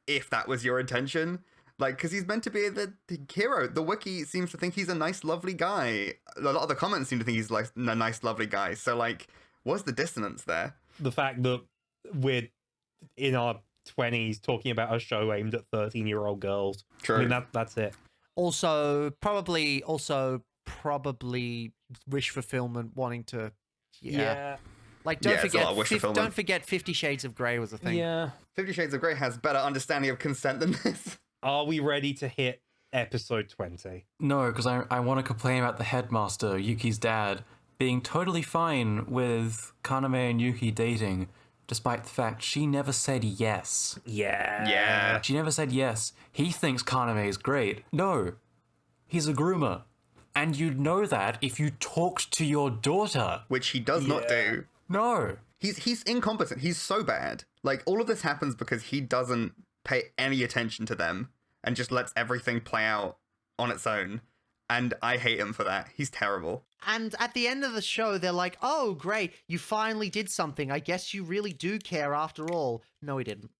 if that was your intention. Like, because he's meant to be the hero. The wiki seems to think he's a nice, lovely guy. A lot of the comments seem to think he's like a nice, lovely guy. So, like, what's the dissonance there? The fact that we're in our 20s talking about a show aimed at 13-year-old girls. True. I mean, that's it. Also, probably wish fulfillment, wanting to... Like, Yeah, it's a lot of wish fulfillment. don't forget 50 Shades of Grey was a thing. Yeah. 50 Shades of Grey has better understanding of consent than this. Are we ready to hit episode 20? No, because I want to complain about the headmaster, Yuki's dad, being totally fine with Kaname and Yuki dating, despite the fact she never said yes. Yeah. She never said yes. He thinks Kaname is great. No, he's a groomer. And you'd know that if you talked to your daughter. Which he does not do. No. He's incompetent. He's so bad. Like, all of this happens because he doesn't pay any attention to them and just lets everything play out on its own. And I hate him for that. He's terrible. And at the end of the show, they're like, "Oh, great, you finally did something. I guess you really do care after all." No, he didn't.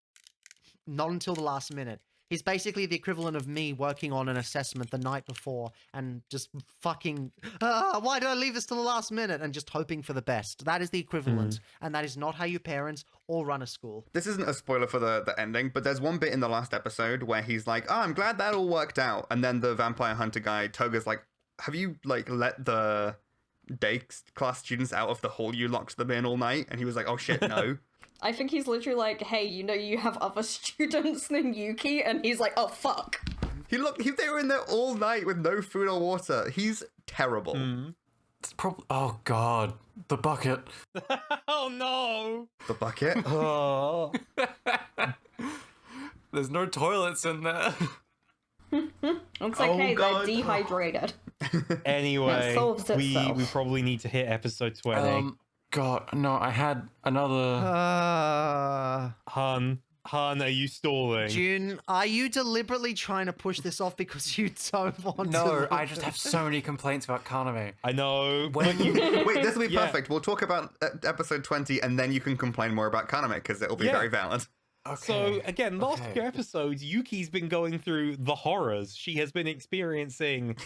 Not until the last minute. He's basically the equivalent of me working on an assessment the night before and just fucking, why did I leave this to the last minute? And just hoping for the best. That is the equivalent. And that is not how you parent or run a school. This isn't a spoiler for the ending, but there's one bit in the last episode where he's like, "Oh, I'm glad that all worked out." And then the vampire hunter guy, Toga's like, "Have you, like, let the day class students out of the hall you locked them in all night?" And he was like, "Oh shit, no." I think he's literally like, hey, you know you have other students than Yuki, and he's like, oh, fuck. They were in there all night with no food or water. He's terrible. It's probably... Oh, God. The bucket. Oh, no! The bucket? Oh. There's no toilets in there. It's like, hey, God. they're dehydrated. Anyway, That solves we itself. probably need to hit episode 20. God, no, I had another... Han, are you stalling? June, are you deliberately trying to push this off because you don't want to? No, I just have so many complaints about Kaname. I know. When you... Wait, this will be Yeah. perfect. We'll talk about episode 20, and then you can complain more about Kaname, because it'll be Yeah. very valid. So, again, last few episodes, Yuki's been going through the horrors. She has been experiencing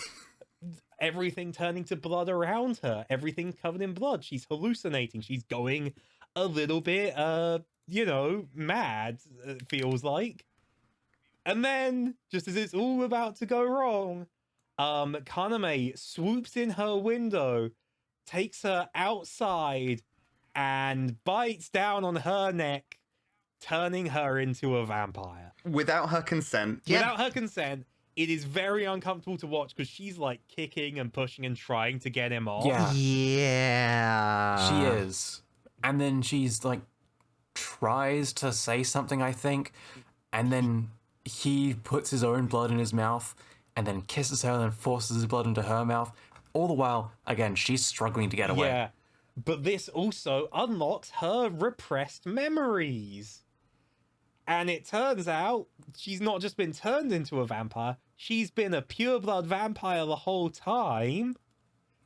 everything turning to blood around her. Everything's covered in blood. She's hallucinating. She's going a little bit, mad, it feels like. And then, just as it's all about to go wrong, Kaname swoops in her window, takes her outside, and bites down on her neck, turning her into a vampire. Without her consent. Without her consent. It is very uncomfortable to watch because she's like kicking and pushing and trying to get him off. Yeah. She is. And then she's like, tries to say something, I think. And then he puts his own blood in his mouth and then kisses her and then forces his blood into her mouth. All the while, again, she's struggling to get away. Yeah. But this also unlocks her repressed memories. And it turns out she's not just been turned into a vampire, she's been a pureblood vampire the whole time.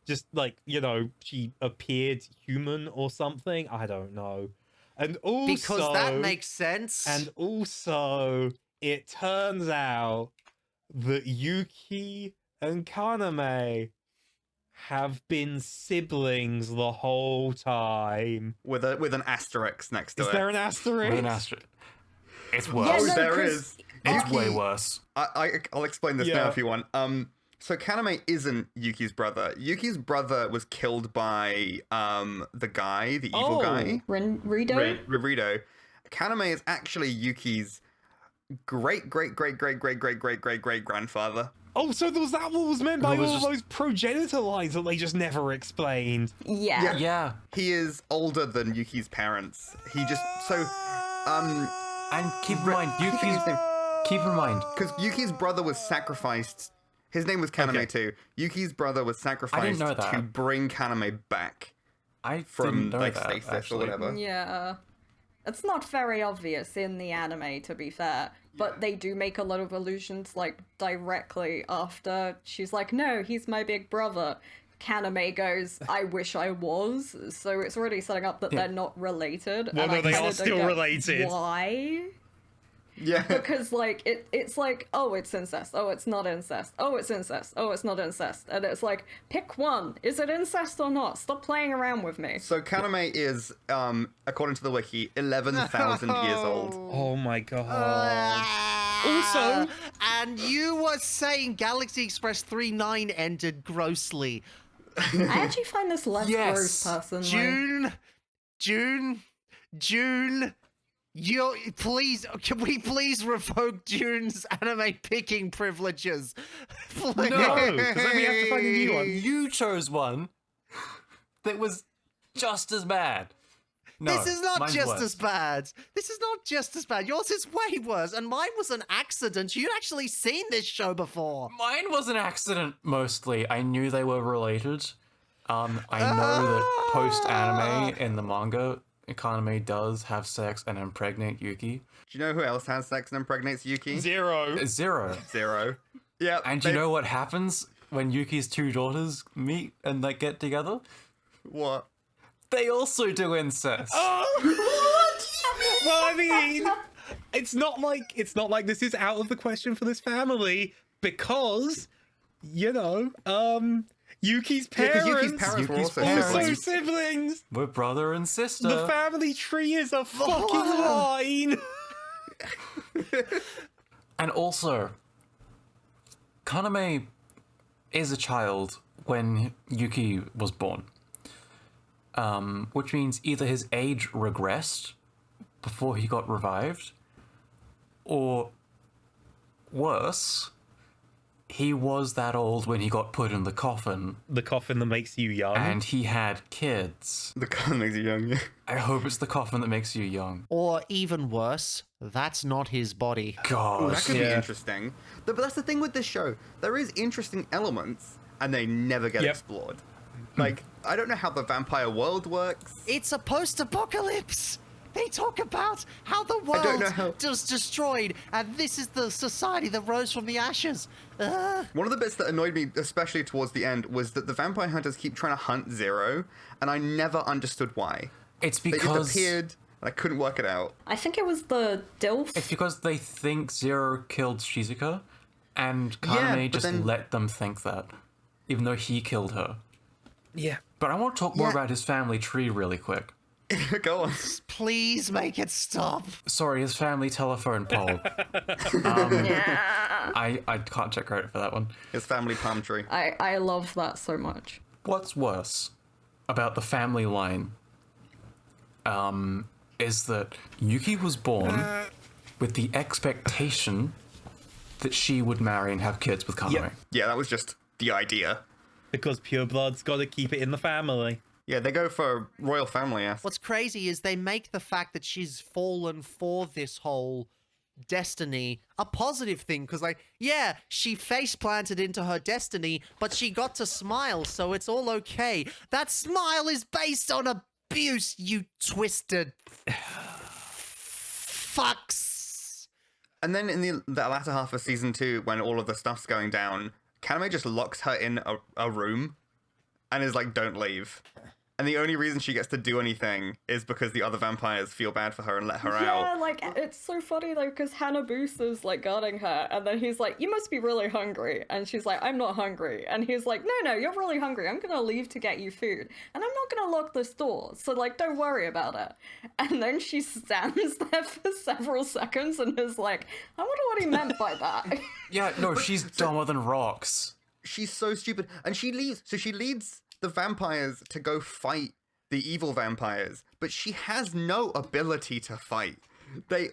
Just like, she appeared human or something. I don't know. And also... Because that makes sense. And also, it turns out that Yuki and Kaname have been siblings the whole time. With an asterisk next to it. Is there an asterisk? With an asterisk. It's worse. Yeah, no, there is. It's way worse. I'll explain this now if you want. So Kaname isn't Yuki's brother. Yuki's brother was killed by the guy, the evil guy. Rito? Kaname is actually Yuki's great grandfather. Oh, so was that what was meant by was all just- those progenitor lines that they just never explained? Yeah. Yeah. He is older than Yuki's parents. He just And keep in mind, keep in mind, because Yuki's brother was sacrificed. His name was Kaname too. Yuki's brother was sacrificed know that. to bring Kaname back I from didn't know like that, stasis actually. or whatever. Yeah. It's not very obvious in the anime, to be fair, but they do make a lot of allusions, like, directly after she's like, no, he's my big brother. Kaname goes, I wish I was. So it's already setting up that they're not related. Well, and no, I they kinda are don't still get related. Why? Yeah. Because, like, it's like, oh, it's incest. Oh, it's not incest. Oh, it's incest. Oh, it's not incest. And it's like, pick one. Is it incest or not? Stop playing around with me. So Kaname is, according to the wiki, 11,000 years old. Oh my god. Also- and you were saying Galaxy Express 39 ended grossly. I actually find this less Yes. gross, personally. June. Can we please revoke June's anime picking privileges? Please. No, because then we have to find a new one. You chose one that was just as bad. No, This is not mine's just worse. as bad. This is not just as bad. Yours is way worse, and mine was an accident. You'd actually seen this show before. Mine was an accident, mostly. I knew they were related. I know that post-anime in the manga, Kaname does have sex and impregnate Yuki. Do you know who else has sex and impregnates Yuki? Zero. Zero. Zero. Yeah. And do you know what happens when Yuki's two daughters meet and they get together? What? They also do incest. Oh, well, I mean, it's not like this is out of the question for this family because, Yuki's parents, Yuki's parents were also also siblings. siblings. We're brother and sister. The family tree is a fucking line. And also, Kaname is a child when Yuki was born. Which means either his age regressed before he got revived, or worse, he was that old when he got put in the coffin The coffin that makes you young. and he had kids. The kind makes you young. I hope it's the coffin that makes you young. Or even worse, that's not his body. God. That could be Yeah. interesting. But that's the thing with this show. There is interesting elements, and they never get Yep. explored. Like, I don't know how the vampire world works. It's a post-apocalypse. They talk about how the don't know world how- was destroyed, and this is the society that rose from the ashes. One of the bits that annoyed me, especially towards the end, was that the vampire hunters keep trying to hunt Zero, and I never understood why. It's They because just appeared, and I couldn't work it out. I think it was the DILF. it's because they think Zero killed Shizuka, and Yeah, Kaname but just then- let them think that. even though he killed her. Yeah. But I want to talk more about his family tree really quick. Go on. Please make it stop. Sorry, his family telephone pole. I can't take credit for that one. His family palm tree. I love that so much. What's worse about the family line is that Yuki was born with the expectation that she would marry and have kids with Kaname. Yep. Yeah, that was just the idea. Because pureblood's got to keep it in the family. Yeah, they go for royal family, yes. What's crazy is they make the fact that she's fallen for this whole destiny a positive thing, because like, yeah, she face planted into her destiny, but she got to smile, so it's all okay. That smile is based on abuse, you twisted fucks. And then in the latter half of season 2, when all of the stuff's going down, Kaname just locks her in a room and is like, don't leave. And the only reason she gets to do anything is because the other vampires feel bad for her and let her out. Yeah, like, it's so funny, though, because Hanabusa's, like, guarding her, and then he's like, you must be really hungry. And she's like, I'm not hungry. And he's like, no, you're really hungry. I'm gonna leave to get you food. And I'm not gonna lock this door, so, like, don't worry about it. And then she stands there for several seconds and is like, I wonder what he meant by that. Yeah, no, she's dumber than rocks. She's so stupid. And she leaves. So she leads the vampires to go fight the evil vampires, but she has no ability to fight.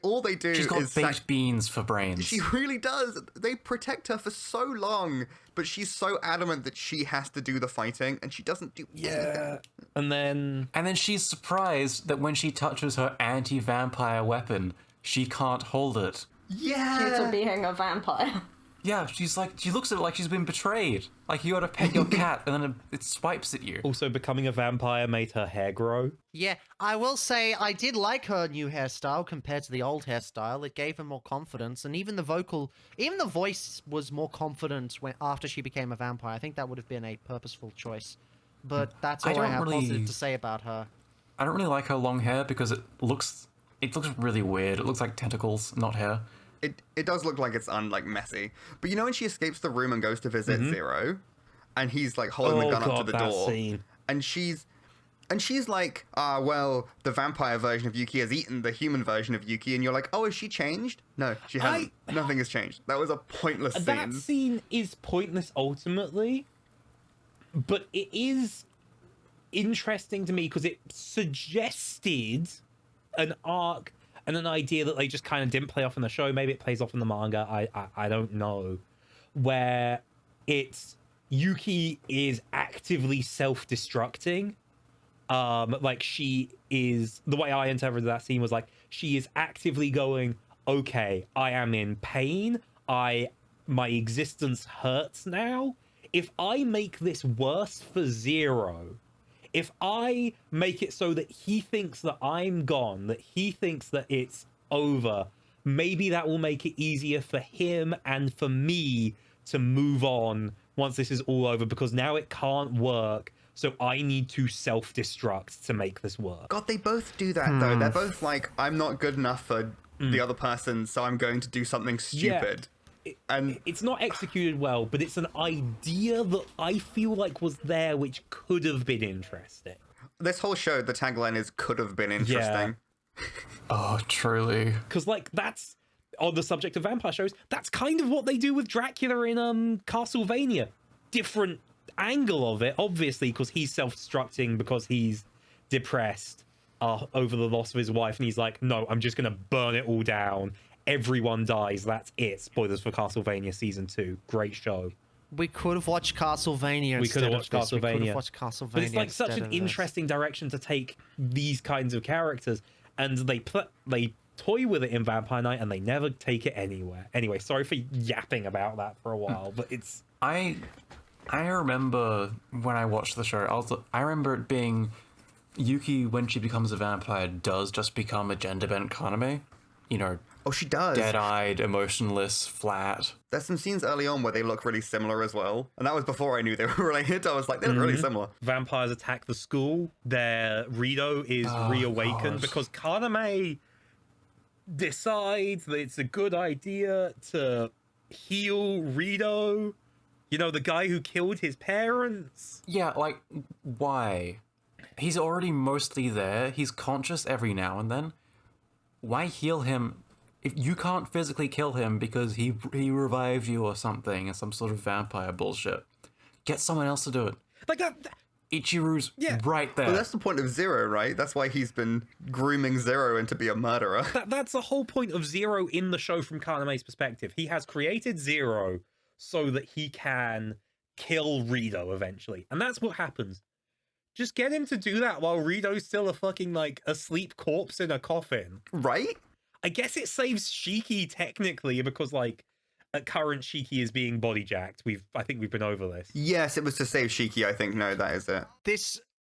All they do She's got is baked beans for brains. She really does. They protect her for so long, but she's so adamant that she has to do the fighting, and she doesn't do anything. And then she's surprised that when she touches her anti-vampire weapon, she can't hold it. Yeah. Due to being a vampire. Yeah, she's like, she looks at it like she's been betrayed. Like, you gotta pet your cat, and then it swipes at you. also becoming a vampire made her hair grow. Yeah, I will say I did like her new hairstyle compared to the old hairstyle. It gave her more confidence, and even the voice was more confident after she became a vampire. I think that would have been a purposeful choice. But that's all I have positive to say about her. I don't really like her long hair because it looks really weird. It looks like tentacles, not hair. It does look like it's messy. But you know when she escapes the room and goes to visit Zero, and he's like holding the gun up to the door, scene. and she's like, well, the vampire version of Yuki has eaten the human version of Yuki, and you're like, oh, has she changed? No, she hasn't. Nothing has changed. That was a pointless scene. That scene is pointless ultimately, but it is interesting to me because it suggested an arc and an idea that they just kind of didn't play off in the show. Maybe it plays off in the manga. I don't know. Where it's Yuki is actively self-destructing. Like she is, the way I interpreted that scene was like, she is actively going, okay, I am in pain. My existence hurts now. If I make this worse for Zero, if I make it so that he thinks that I'm gone, that he thinks that it's over, maybe that will make it easier for him and for me to move on once this is all over, because now it can't work, so I need to self-destruct to make this work. God, they both do that, though. They're both like, I'm not good enough for the other person, so I'm going to do something stupid. And it's not executed well, but it's an idea that I feel like was there, which could have been interesting. This whole show, the tagline is "could have been interesting." Yeah. Oh, truly. Because like that's on the subject of vampire shows. That's kind of what they do with Dracula in Castlevania. Different angle of it, obviously, because he's self-destructing because he's depressed over the loss of his wife, and he's like, no, I'm just gonna burn it all down. Everyone dies. That's it. Spoilers for Castlevania Season 2. Great show. We could have watched Castlevania. We could have watched Castlevania. We could have watched Castlevania. But it's like such an interesting direction to take these kinds of characters, and they toy with it in Vampire Night, and they never take it anywhere. Anyway, sorry for yapping about that for a while, but it's. I remember when I watched the show. I remember it being Yuki, when she becomes a vampire, does just become a gender-bent Kaname. You know. Oh, she does. Dead-eyed, emotionless, flat. There's some scenes early on where they look really similar as well. And that was before I knew they were related. I was like, they look really similar. Vampires attack the school. Their Rito is reawakened because Kaname decides that it's a good idea to heal Rito You know, the guy who killed his parents. Yeah, like, why? He's already mostly there. He's conscious every now and then. Why heal him if you can't physically kill him because he revived you or something, or some sort of vampire bullshit? Get someone else to do it. Like that. Ichiru's right there. Well, that's the point of Zero, right? That's why he's been grooming Zero into be a murderer. That's the whole point of Zero in the show from Kaname's perspective. He has created Zero so that he can kill Rido eventually. And that's what happens. Just get him to do that while Rido's still a fucking, like, asleep corpse in a coffin. Right? I guess it saves Shiki technically because, like, at current Shiki is being body jacked. I think we've been over this. Yes, it was to save Shiki, I think. No, that is it.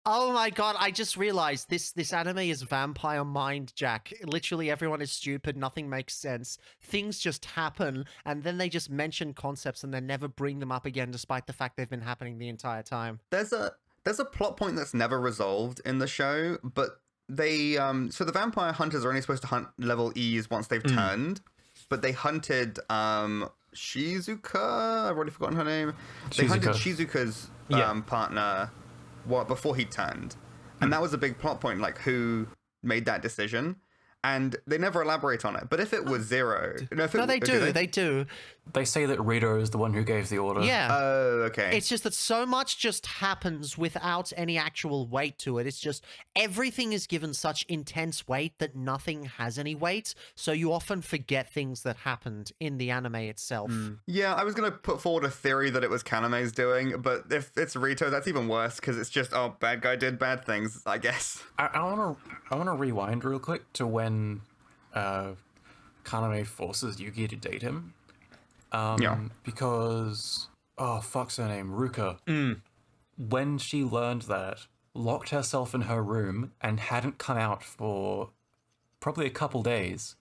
Oh my god, I just realized this anime is vampire mind jack. Literally everyone is stupid, nothing makes sense. Things just happen, and then they just mention concepts and then never bring them up again despite the fact they've been happening the entire time. There's a plot point that's never resolved in the show, but they so the vampire hunters are only supposed to hunt level E's once they've turned, but they hunted Shizuka, I've already forgotten her name. They hunted Shizuka's partner before he turned. And that was a big plot point, like who made that decision. And they never elaborate on it. But if it was Zero... They do. They say that Rito is the one who gave the order. Yeah. Oh, okay. It's just that so much just happens without any actual weight to it. It's just everything is given such intense weight that nothing has any weight. So you often forget things that happened in the anime itself. Yeah, I was going to put forward a theory that it was Kaname's doing, but if it's Rito, that's even worse because it's just, oh, bad guy did bad things, I guess. I want to rewind real quick to when Kaname forces Yuki to date him. Because, oh, fuck's her name, Ruka. When she learned that, locked herself in her room and hadn't come out for probably a couple days.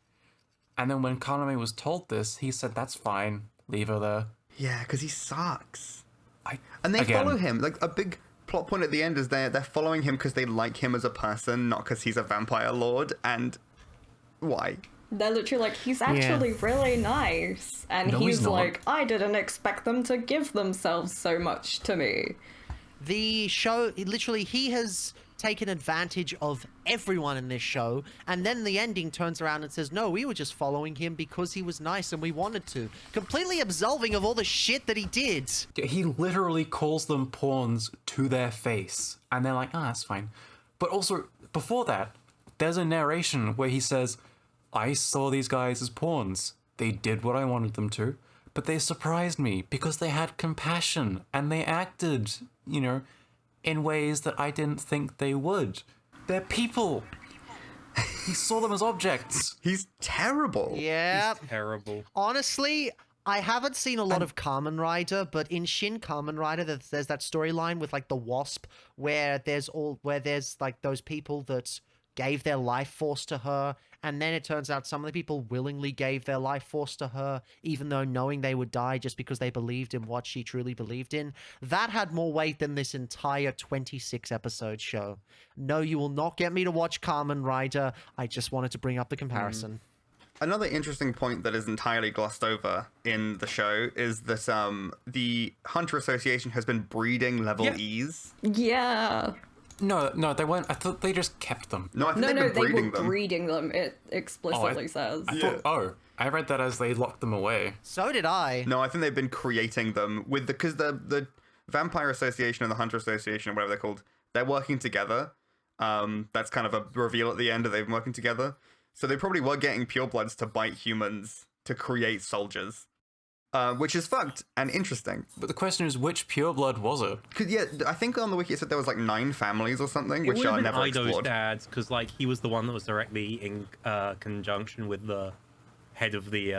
And then when Kaname was told this, he said, that's fine, leave her there. Yeah, because he sucks. And they follow him. Like, a big plot point at the end is they're following him because they like him as a person, not because he's a vampire lord. And why? They're literally like, he's actually really nice. And No, he's he's not. like, I didn't expect them to give themselves so much to me. The show, he has taken advantage of everyone in this show, and then the ending turns around and says, no, we were just following him because he was nice and we wanted to. Completely absolving of all the shit that he did. He literally calls them pawns to their face. And they're like, that's fine. But also, before that, there's a narration where he says, I saw these guys as pawns. They did what I wanted them to, but they surprised me because they had compassion and they acted, in ways that I didn't think they would. They're people. He saw them as objects. He's terrible. Yeah. He's terrible. Honestly, I haven't seen a lot of Kamen Rider, but in Shin Kamen Rider, there's that storyline with like the Wasp, where there's like those people that gave their life force to her, and then it turns out some of the people willingly gave their life force to her, even though knowing they would die just because they believed in what she truly believed in. That had more weight than this entire 26-episode show. No, you will not get me to watch Kamen Rider. I just wanted to bring up the comparison. Another interesting point that is entirely glossed over in the show is that the Hunter Association has been breeding level E's. Yeah. No, they weren't. I thought they just kept them. No, I think they've No, been they breeding were them. breeding them, it explicitly says. I read that as they locked them away. So did I. No, I think they've been creating them with because the Vampire Association and the Hunter Association, or whatever they're called, they're working together. That's kind of a reveal at the end that they've been working together. So they probably were getting purebloods to bite humans to create soldiers. Which is fucked and interesting. But the question is, which pureblood was it? Cause yeah, I think on the wiki it said there was like 9 families or something, which are never Ido's explored. dad's because like he was the one that was directly in conjunction with the head of the.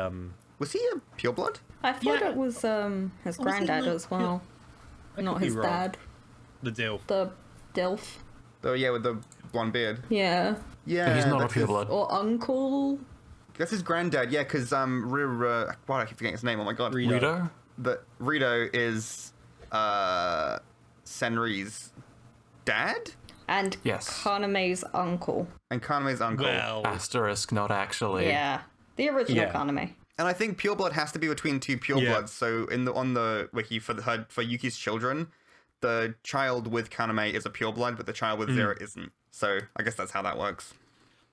Was he a pureblood? I thought it was his granddad not? as well, I not could be his wrong. dad. The Dilf. The Dilf. Oh yeah, with the blonde beard. Yeah. Yeah, He's not a that's his- pureblood. Or uncle. That's his granddad. Yeah, because wow, I keep forgetting his name. Oh my god. Rito? Rito is Senri's dad And Yes. Kaname's uncle. and Kaname's uncle. Well, Asterisk, not actually. Yeah. The original Yeah. Kaname. And I think pureblood has to be between two purebloods. Yeah. So on the wiki for Yuki's children, the child with Kaname is a pureblood, but the child with Zero isn't. So I guess that's how that works.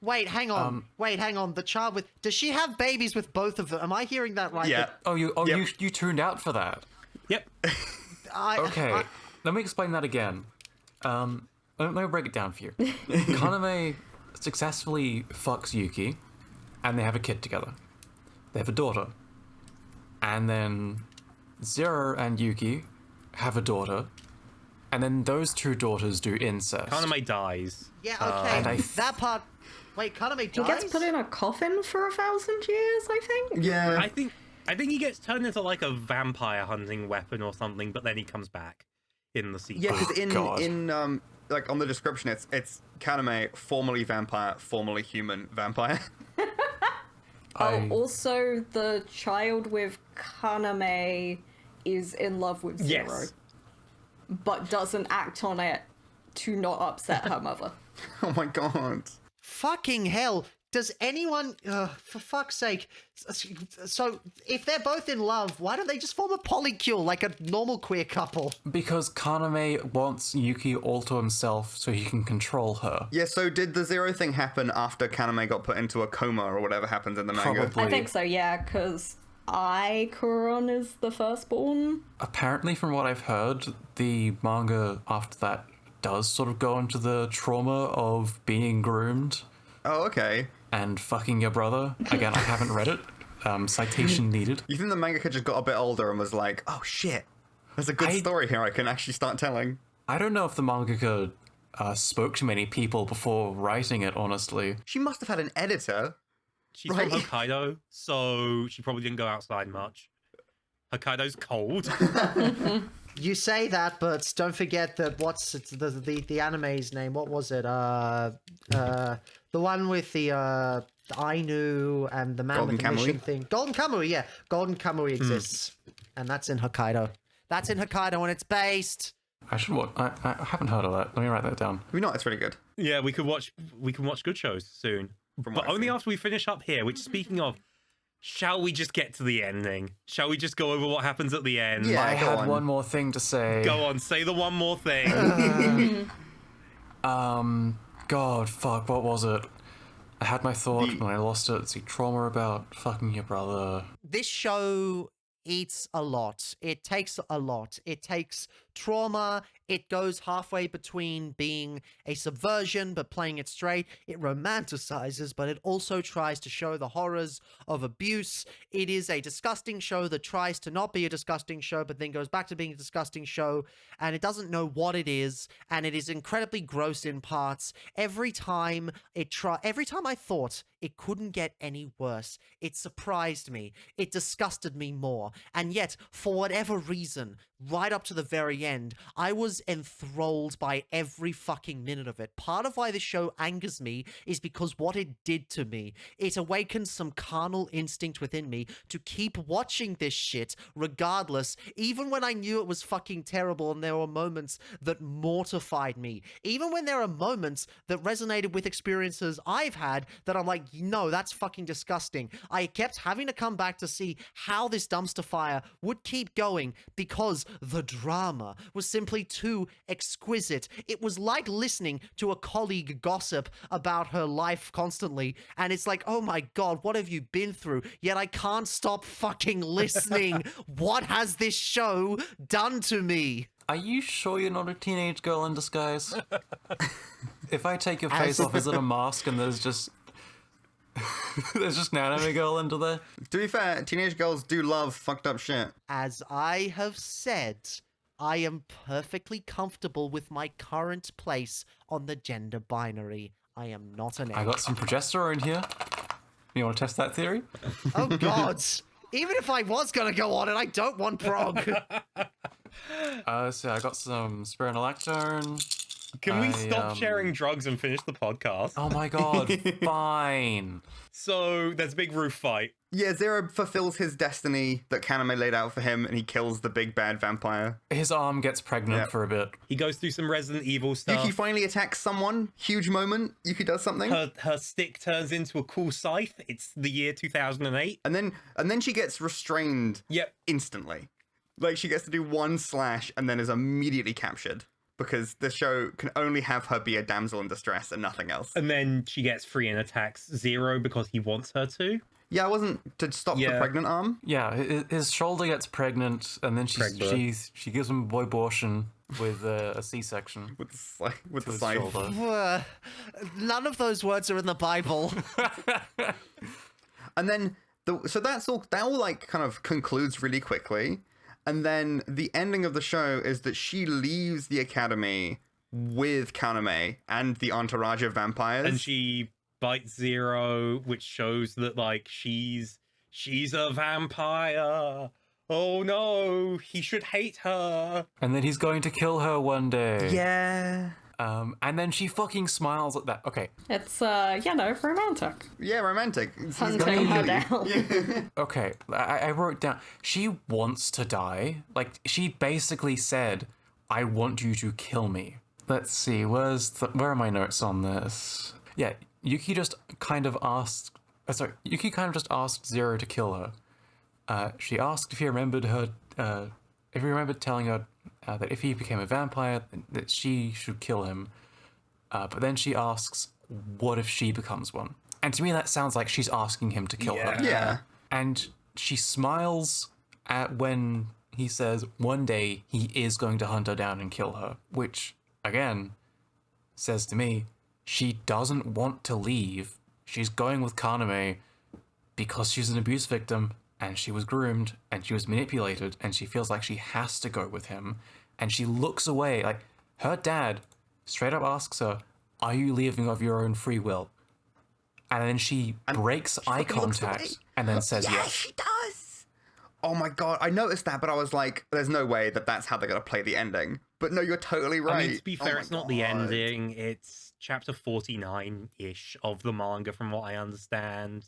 Wait, hang on. The child with... Does she have babies with both of them? Am I hearing that right? Yeah. You tuned out for that. Yep. Okay. Let me explain that again. Let me break it down for you. Kaname successfully fucks Yuki, and they have a kid together. They have a daughter. And then Zero and Yuki have a daughter, and then those two daughters do incest. Kaname dies. Yeah, okay. And that part... Wait, Kaname dies? He gets put in a coffin for 1,000 years, I think? Yeah. I think he gets turned into like a vampire hunting weapon or something, but then he comes back in the sequel. Yeah, because God. in like on the description, it's Kaname, formerly vampire, formerly human vampire. Also, the child with Kaname is in love with Zero, Yes. but doesn't act on it to not upset her mother. Oh my god. Fucking hell. Does anyone... for fuck's sake. So, if they're both in love, why don't they just form a polycule like a normal queer couple? Because Kaname wants Yuki all to himself so he can control her. Yeah, so did the Zero thing happen after Kaname got put into a coma or whatever happens in the manga? Probably. I think so, yeah, because Kuron is the firstborn. Apparently, from what I've heard, the manga after that does sort of go into the trauma of being groomed Oh, okay. and fucking your brother. Again, I haven't read it. Citation needed. You think the mangaka just got a bit older and was like, oh shit, there's a good story here I can actually start telling? I don't know if the mangaka spoke to many people before writing it, honestly. She must have had an editor. She's Right. from Hokkaido, so she probably didn't go outside much. Hokkaido's cold. You say that, but don't forget that the anime's name? What was it? The one with the Ainu and the man Golden with the mission Kamui? thing. Golden Kamui, yeah. Golden Kamui exists. And that's in Hokkaido. That's in Hokkaido and it's based. I should watch. I haven't heard of that. Let me write that down. Maybe not, it's really good. Yeah, we can watch good shows soon. From But what I've only seen. after we finish up here, which, speaking of, shall we just get to the ending? Shall we just go over what happens at the end? Yeah. I go had on. one more thing to say. Go on, say the one more thing. God, fuck, what was it? I had my thought when I lost it. It's the trauma about fucking your brother. This show eats a lot. It takes a lot. It takes trauma. It goes halfway between being a subversion but playing it straight. It romanticizes, but it also tries to show the horrors of abuse. It is a disgusting show that tries to not be a disgusting show but then goes back to being a disgusting show, and it doesn't know what it is, and it is incredibly gross in parts. Every time I thought it couldn't get any worse, it surprised me. It disgusted me more. And yet, for whatever reason, right up to the very end, I was enthralled by every fucking minute of it. Part of why the show angers me is because what it did to me. It awakened some carnal instinct within me to keep watching this shit regardless, even when I knew it was fucking terrible and there were moments that mortified me. Even when there are moments that resonated with experiences I've had that I'm like, no, that's fucking disgusting. I kept having to come back to see how this dumpster fire would keep going because the drama was simply too exquisite. It was like listening to a colleague gossip about her life constantly, and it's like, oh my god, what have you been through? Yet I can't stop fucking listening. What has this show done to me? Are you sure you're not a teenage girl in disguise? If I take your face off, is it a mask and there's just an anime girl under there? To be fair, teenage girls do love fucked up shit. As I have said, I am perfectly comfortable with my current place on the gender binary. I am not an I got some progesterone here. You want to test that theory? Oh god! Even if I was gonna go on it, I don't want prog. So I got some spironolactone. Can we stop sharing drugs and finish the podcast? Oh my god, fine. So there's a big roof fight. Yeah, Zero fulfills his destiny that Kaname laid out for him, and he kills the big bad vampire. His arm gets pregnant for a bit. He goes through some Resident Evil stuff. Yuki finally attacks someone. Huge moment. Yuki does something. Her stick turns into a cool scythe. It's the year 2008. And then she gets restrained instantly. Like, she gets to do one slash and then is immediately captured. Because the show can only have her be a damsel in distress and nothing else. And then she gets free and attacks Zero because he wants her to. Yeah, I wasn't to stop the pregnant arm. Yeah, his shoulder gets pregnant, and then she gives him a abortion with a C-section. With the scythe. None of those words are in the Bible. And then, that all like kind of concludes really quickly. And then the ending of the show is that she leaves the academy with Kaname and the entourage of vampires. And she bites Zero, which shows that, like, she's a vampire. Oh no, he should hate her. And then he's going to kill her one day. Yeah. And then she fucking smiles at that. Okay. It's, romantic. Yeah, romantic. Hunting her down. Yeah. Okay, I wrote down, she wants to die. Like, she basically said, I want you to kill me. Let's see, where are my notes on this? Yeah, Yuki just kind of asked Zero to kill her. She asked if he remembered telling her that if he became a vampire, that she should kill him. But then she asks, what if she becomes one? And to me, that sounds like she's asking him to kill her. Yeah. And she smiles at when he says one day he is going to hunt her down and kill her, which, again, says to me, she doesn't want to leave. She's going with Kaname because she's an abuse victim, and she was groomed, and she was manipulated, and she feels like she has to go with him. And she looks away, like, her dad straight up asks her, are you leaving of your own free will? And then she breaks eye contact and then says yes. She does! Oh my god, I noticed that, but I was like, there's no way that's how they're going to play the ending. But no, you're totally right. I mean, to be fair, it's not the ending. It's chapter 49-ish of the manga, from what I understand.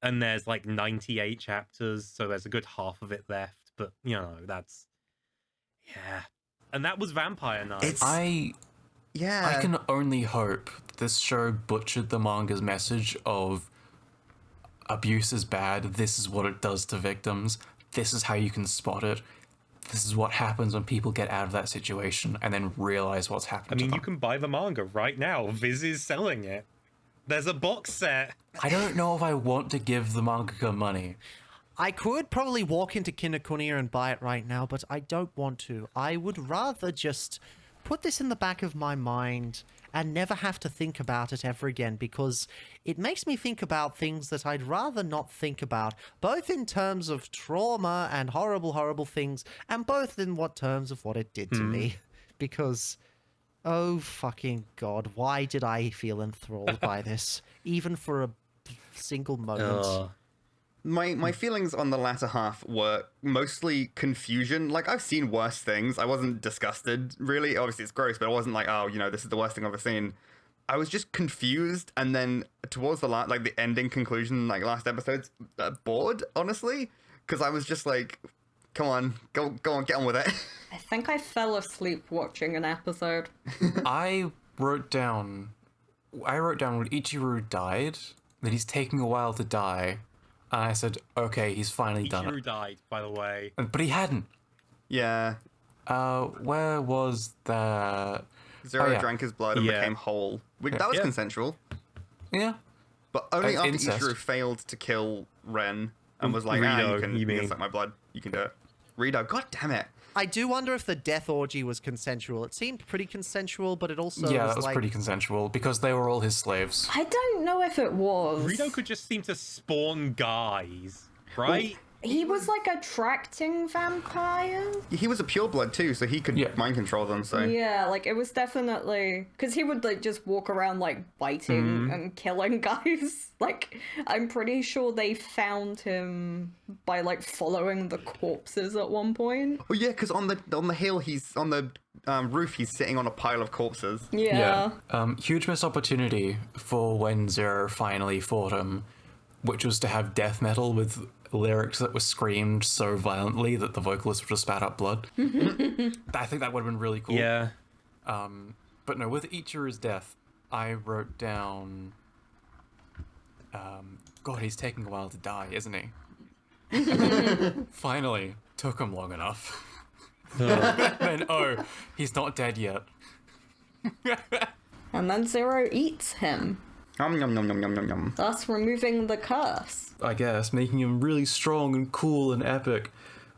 And there's like 98 chapters, so there's a good half of it left. But, that's... Yeah. And that was Vampire Night. I can only hope this show butchered the manga's message of abuse is bad, this is what it does to victims, this is how you can spot it, this is what happens when people get out of that situation and then realize what's happened to them. You can buy the manga right now. Viz is selling it. There's a box set. I don't know if I want to give the mangaka money. I could probably walk into Kinokuniya and buy it right now, but I don't want to. I would rather just put this in the back of my mind and never have to think about it ever again, because it makes me think about things that I'd rather not think about, both in terms of trauma and horrible, horrible things, and both in terms of what it did to me. Because... oh, fucking God, why did I feel enthralled by this, even for a single moment? My feelings on the latter half were mostly confusion. Like, I've seen worse things. I wasn't disgusted, really. Obviously, it's gross, but I wasn't like, oh, this is the worst thing I've ever seen. I was just confused, and then towards the ending conclusion, last episode's bored, honestly, because I was just like, come on, go on, get on with it. I think I fell asleep watching an episode. I wrote down when Ichiru died, that he's taking a while to die. And I said, okay, he's finally done it. Ichiru died, by the way. But he hadn't. Yeah. Where was that? Zero drank his blood and became whole. That was consensual. Yeah. But only after incest. Ichiru failed to kill Ren and was like, Rido, you can suck my blood. You can do it. Rido, god damn it. I do wonder if the death orgy was consensual. It seemed pretty consensual, but it also that was pretty consensual, because they were all his slaves. I don't know if it was. Rido could just seem to spawn guys, right? He was like attracting vampires. He was a pureblood too, so he could mind control them. So Yeah, like it was definitely because he would like just walk around like biting and killing guys. Like I'm pretty sure they found him by like following the corpses at one point. Oh yeah, because on the hill, he's on the roof. He's sitting on a pile of corpses. Yeah. Huge missed opportunity for when Zero finally fought him, which was to have death metal with lyrics that were screamed so violently that the vocalist would have spat out blood. I think that would have been really cool. Yeah. But no, with Ichiru's death, I wrote down... God, he's taking a while to die, isn't he? And then, finally, took him long enough. And then, he's not dead yet. And then Zero eats him, Yum yum yum yum yum yum yum. thus removing the curse. I guess, making him really strong and cool and epic.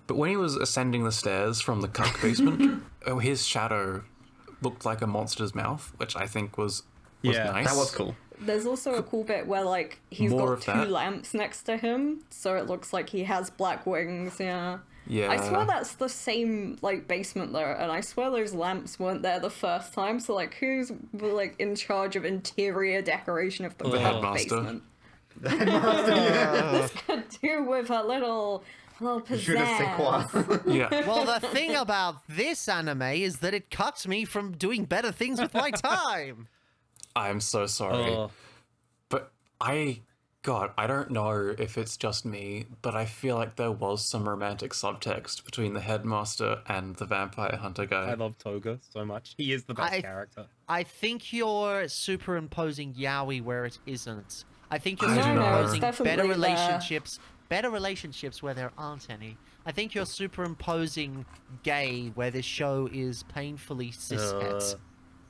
But when he was ascending the stairs from the cuck basement, his shadow looked like a monster's mouth, which I think was nice. That was cool. There's also a cool bit where like he's More got of two that. lamps next to him, so it looks like he has black wings. Yeah. Yeah. I swear that's the same like basement though, and I swear those lamps weren't there the first time. So like, who's like in charge of interior decoration of the headmaster. basement? The headmaster, yeah. This could do with a little Je ne sais quoi. pizzazz. Yeah. Well, the thing about this anime is that it cuts me from doing better things with my time. I'm so sorry. But I don't know if it's just me, but I feel like there was some romantic subtext between the headmaster and the vampire hunter guy. I love Toga so much. He is the best character. I think you're superimposing yaoi where it isn't. I think you're I don't know. superimposing No, it's definitely better relationships where there aren't any. I think you're superimposing gay where this show is painfully cishet.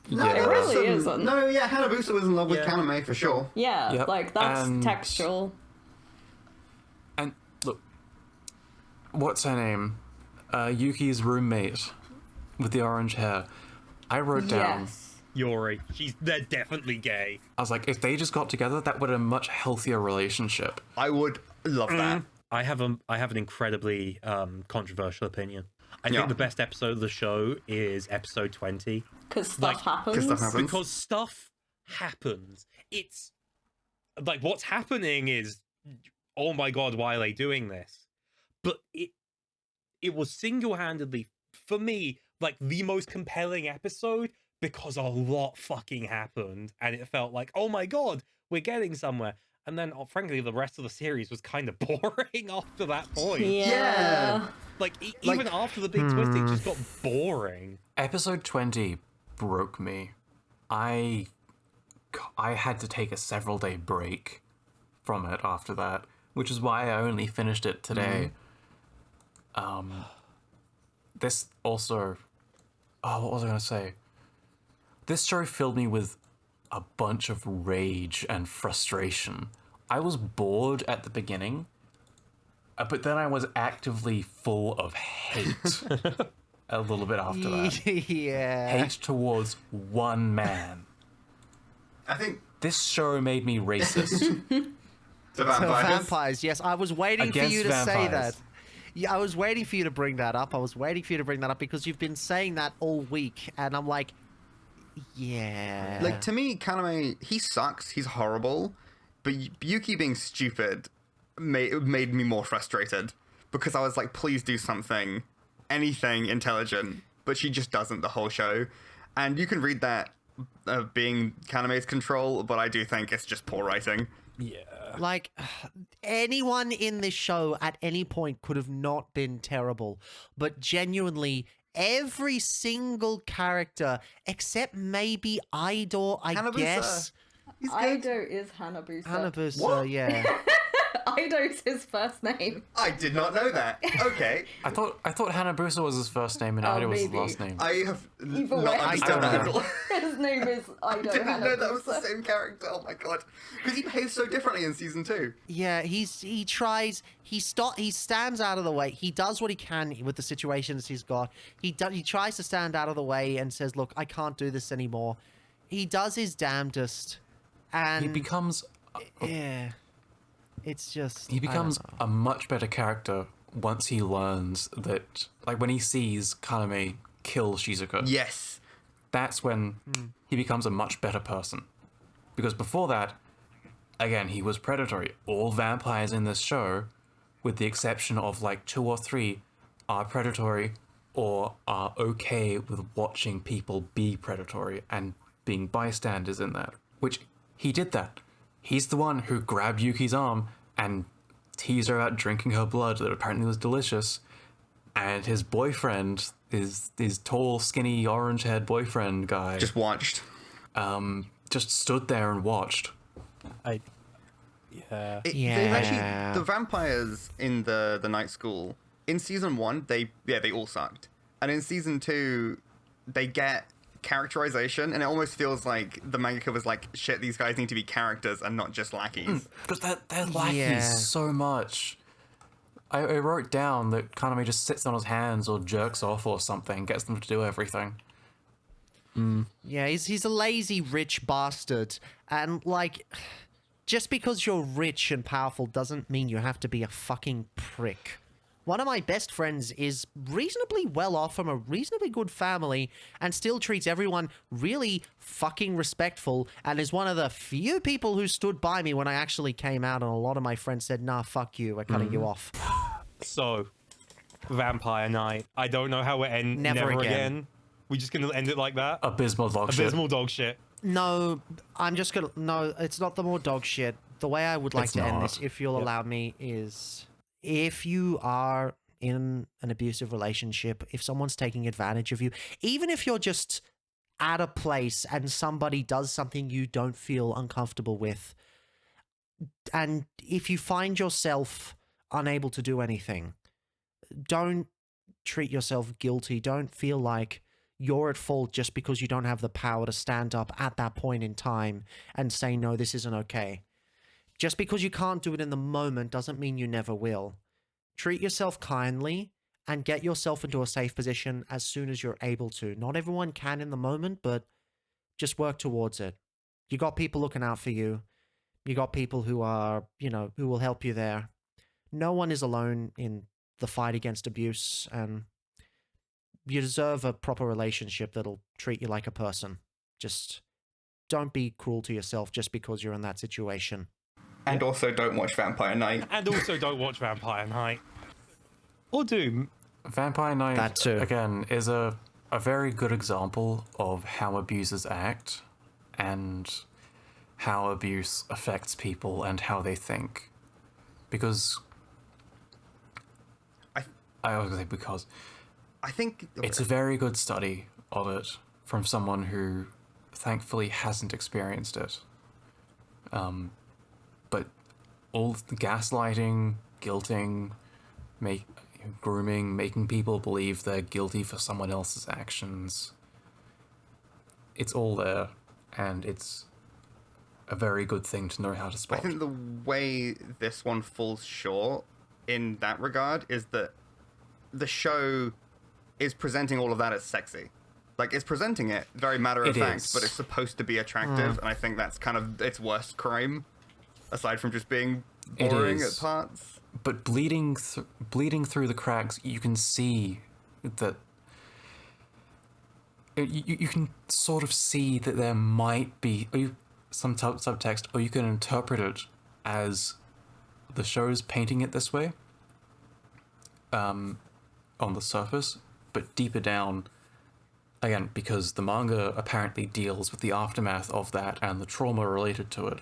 It really isn't. No, yeah, Hanabusa was in love with Yeah. Kaname for sure. Yeah, Yep, like that's and- textual. And look, what's her name? Yuki's roommate with the orange hair. I wrote down, Yes. Yuri. They're definitely gay. I was like, if they just got together, that would have a much healthier relationship. I would love that. I have an incredibly controversial opinion. I Yeah. think the best episode of the show is episode 20. Because stuff Like, happens. 'cause stuff happens. Because stuff happens. It's like what's happening is, oh my god, why are they doing this? But it was single-handedly for me like the most compelling episode because a lot fucking happened, and it felt like, oh my god, we're getting somewhere. And then, frankly, the rest of the series was kind of boring after that point. Yeah. Like, even after the big twist, it just got boring. Episode 20 broke me. I had to take a several day break from it after that, which is why I only finished it today. This also... Oh, what was I going to say? This story filled me with a bunch of rage and frustration. I was bored at the beginning, but then I was actively full of hate a little bit after that. Yeah. Hate towards one man. I think This show made me racist. the So vampires. vampires, yes. I was waiting for Against you to say that. vampires. Yeah, I was waiting for you to bring that up. Because you've been saying that all week, and I'm like, yeah. Like, to me, Kaname, he sucks. He's horrible. But Yuki being stupid made me more frustrated. Because I was like, please do something. Anything intelligent. But she just doesn't the whole show. And you can read that being Kaname's control, but I do think it's just poor writing. Yeah. Like, anyone in this show at any point could have not been terrible. But genuinely, every single character, except maybe Idol, I Hanabusa. guess. He's good. Ido is Hanabusa. Hanabusa, What? yeah. Ido's his first name. I did not know that. Okay. I thought Hanabusa was his first name and Ida was his maybe. last name. I have Either not way. understood I that don't at know. all. His name is Ido I didn't know that was the Hanabusa. same character. Oh my god. Because he behaves so differently in season 2. Yeah, he stands out of the way. He does what he can with the situations he's got. He tries to stand out of the way and says, "Look, I can't do this anymore." He does his damnedest, and He becomes... yeah, It's just He becomes a much better character once he learns that, like, when he sees Kaname kill Shizuka. Yes. That's when he becomes a much better person. Because before that, again, he was predatory. All vampires in this show, with the exception of like 2 or 3, are predatory or are okay with watching people be predatory and being bystanders in that. Which, he did that. He's the one who grabbed Yuki's arm and teased her about drinking her blood that apparently was delicious. And his boyfriend, his tall, skinny, orange-haired boyfriend guy... Just watched. Just stood there and watched. Yeah. They've actually, the vampires in the night school, in season 1, they all sucked. And in season 2, they get characterization, and it almost feels like the mangaka was like, shit, these guys need to be characters and not just lackeys. But they're lackeys so much. I wrote down that Kaname just sits on his hands or jerks off or something, gets them to do everything. Yeah, he's a lazy rich bastard, and like, just because you're rich and powerful doesn't mean you have to be a fucking prick. One of my best friends is reasonably well off from a reasonably good family and still treats everyone really fucking respectful, and is one of the few people who stood by me when I actually came out, and a lot of my friends said, nah, fuck you, we're cutting you off. So, Vampire Night. I don't know how it ends. Never again. We just gonna end it like that? Abysmal dog shit. Abysmal dog shit. No, I'm just gonna... No, it's not the more dog shit. The way I would like to end this, if you'll allow me, is... If you are in an abusive relationship, if someone's taking advantage of you, even if you're just at a place and somebody does something you don't feel uncomfortable with, and if you find yourself unable to do anything, don't treat yourself guilty. Don't feel like you're at fault just because you don't have the power to stand up at that point in time and say, no, this isn't okay. Just because you can't do it in the moment doesn't mean you never will. Treat yourself kindly and get yourself into a safe position as soon as you're able to. Not everyone can in the moment, but just work towards it. You got people looking out for you. You got people who are, who will help you there. No one is alone in the fight against abuse, and you deserve a proper relationship that'll treat you like a person. Just don't be cruel to yourself just because you're in that situation. And also don't watch Vampire Night. And also don't watch Vampire Night. Or do. Vampire Night, That too. again, is a very good example of how abusers act and how abuse affects people and how they think. Because... I was going to say because... I think... It's a very good study of it from someone who thankfully hasn't experienced it. But all the gaslighting, guilting, grooming, making people believe they're guilty for someone else's actions, it's all there, and it's a very good thing to know how to spot. I think the way this one falls short in that regard is that the show is presenting all of that as sexy. Like, it's presenting it very matter-of-fact, but it's supposed to be attractive, and I think that's kind of its worst crime, aside from just being boring at parts. But bleeding through the cracks, you can see that... You can sort of see that there might be some subtext, or you can interpret it as the show's painting it this way, on the surface, but deeper down, again, because the manga apparently deals with the aftermath of that and the trauma related to it,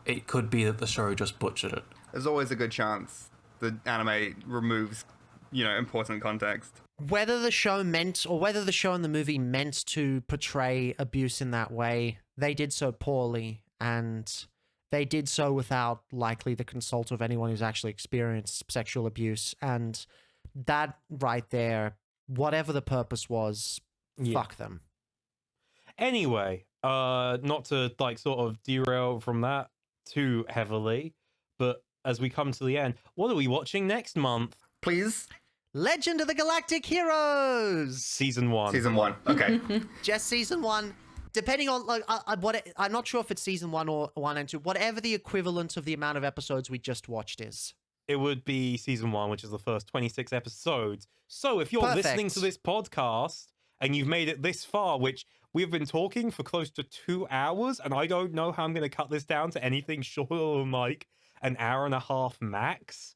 it could be that the show just butchered it. There's always a good chance the anime removes, important context. Whether the show meant, or whether the show and the movie meant to portray abuse in that way, they did so poorly, and they did so without likely the consult of anyone who's actually experienced sexual abuse, and that right there, whatever the purpose was, fuck them. Anyway, not to sort of derail from that too heavily, but as we come to the end, what are we watching next month? Please? Legend of the Galactic Heroes! Season 1. Season 1. Okay. Just season 1. depending on like I'm not sure if it's season 1 or 1 and 2, whatever the equivalent of the amount of episodes we just watched is. It would be season 1, which is the first 26 episodes. So if you're listening to this podcast and you've made it this far, which we've been talking for close to 2 hours, and I don't know how I'm going to cut this down to anything shorter than like an hour and a half max.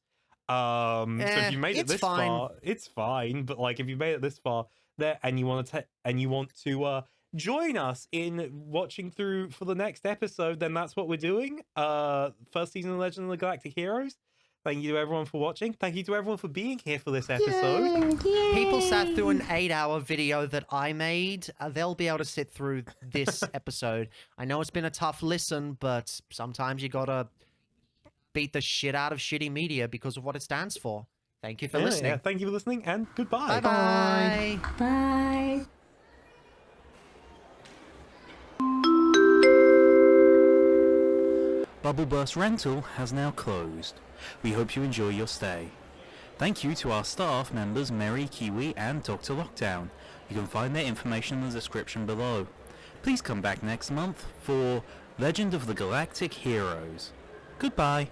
So if you made it this far, it's fine. But like if you made it this far there and you want to join us in watching through for the next episode, then that's what we're doing. First season of Legend of the Galactic Heroes. Thank you to everyone for watching. Thank you to everyone for being here for this episode. Yay. People sat through an 8-hour video that I made. They'll be able to sit through this episode. I know it's been a tough listen, but sometimes you gotta beat the shit out of shitty media because of what it stands for. Thank you for listening. Yeah, thank you for listening, and goodbye. Bye-bye. Bye. Bubble Burst Rental has now closed. We hope you enjoy your stay. Thank you to our staff members MerriKiwi and DrLockdown. You can find their information in the description below. Please come back next month for Legend of the Galactic Heroes. Goodbye.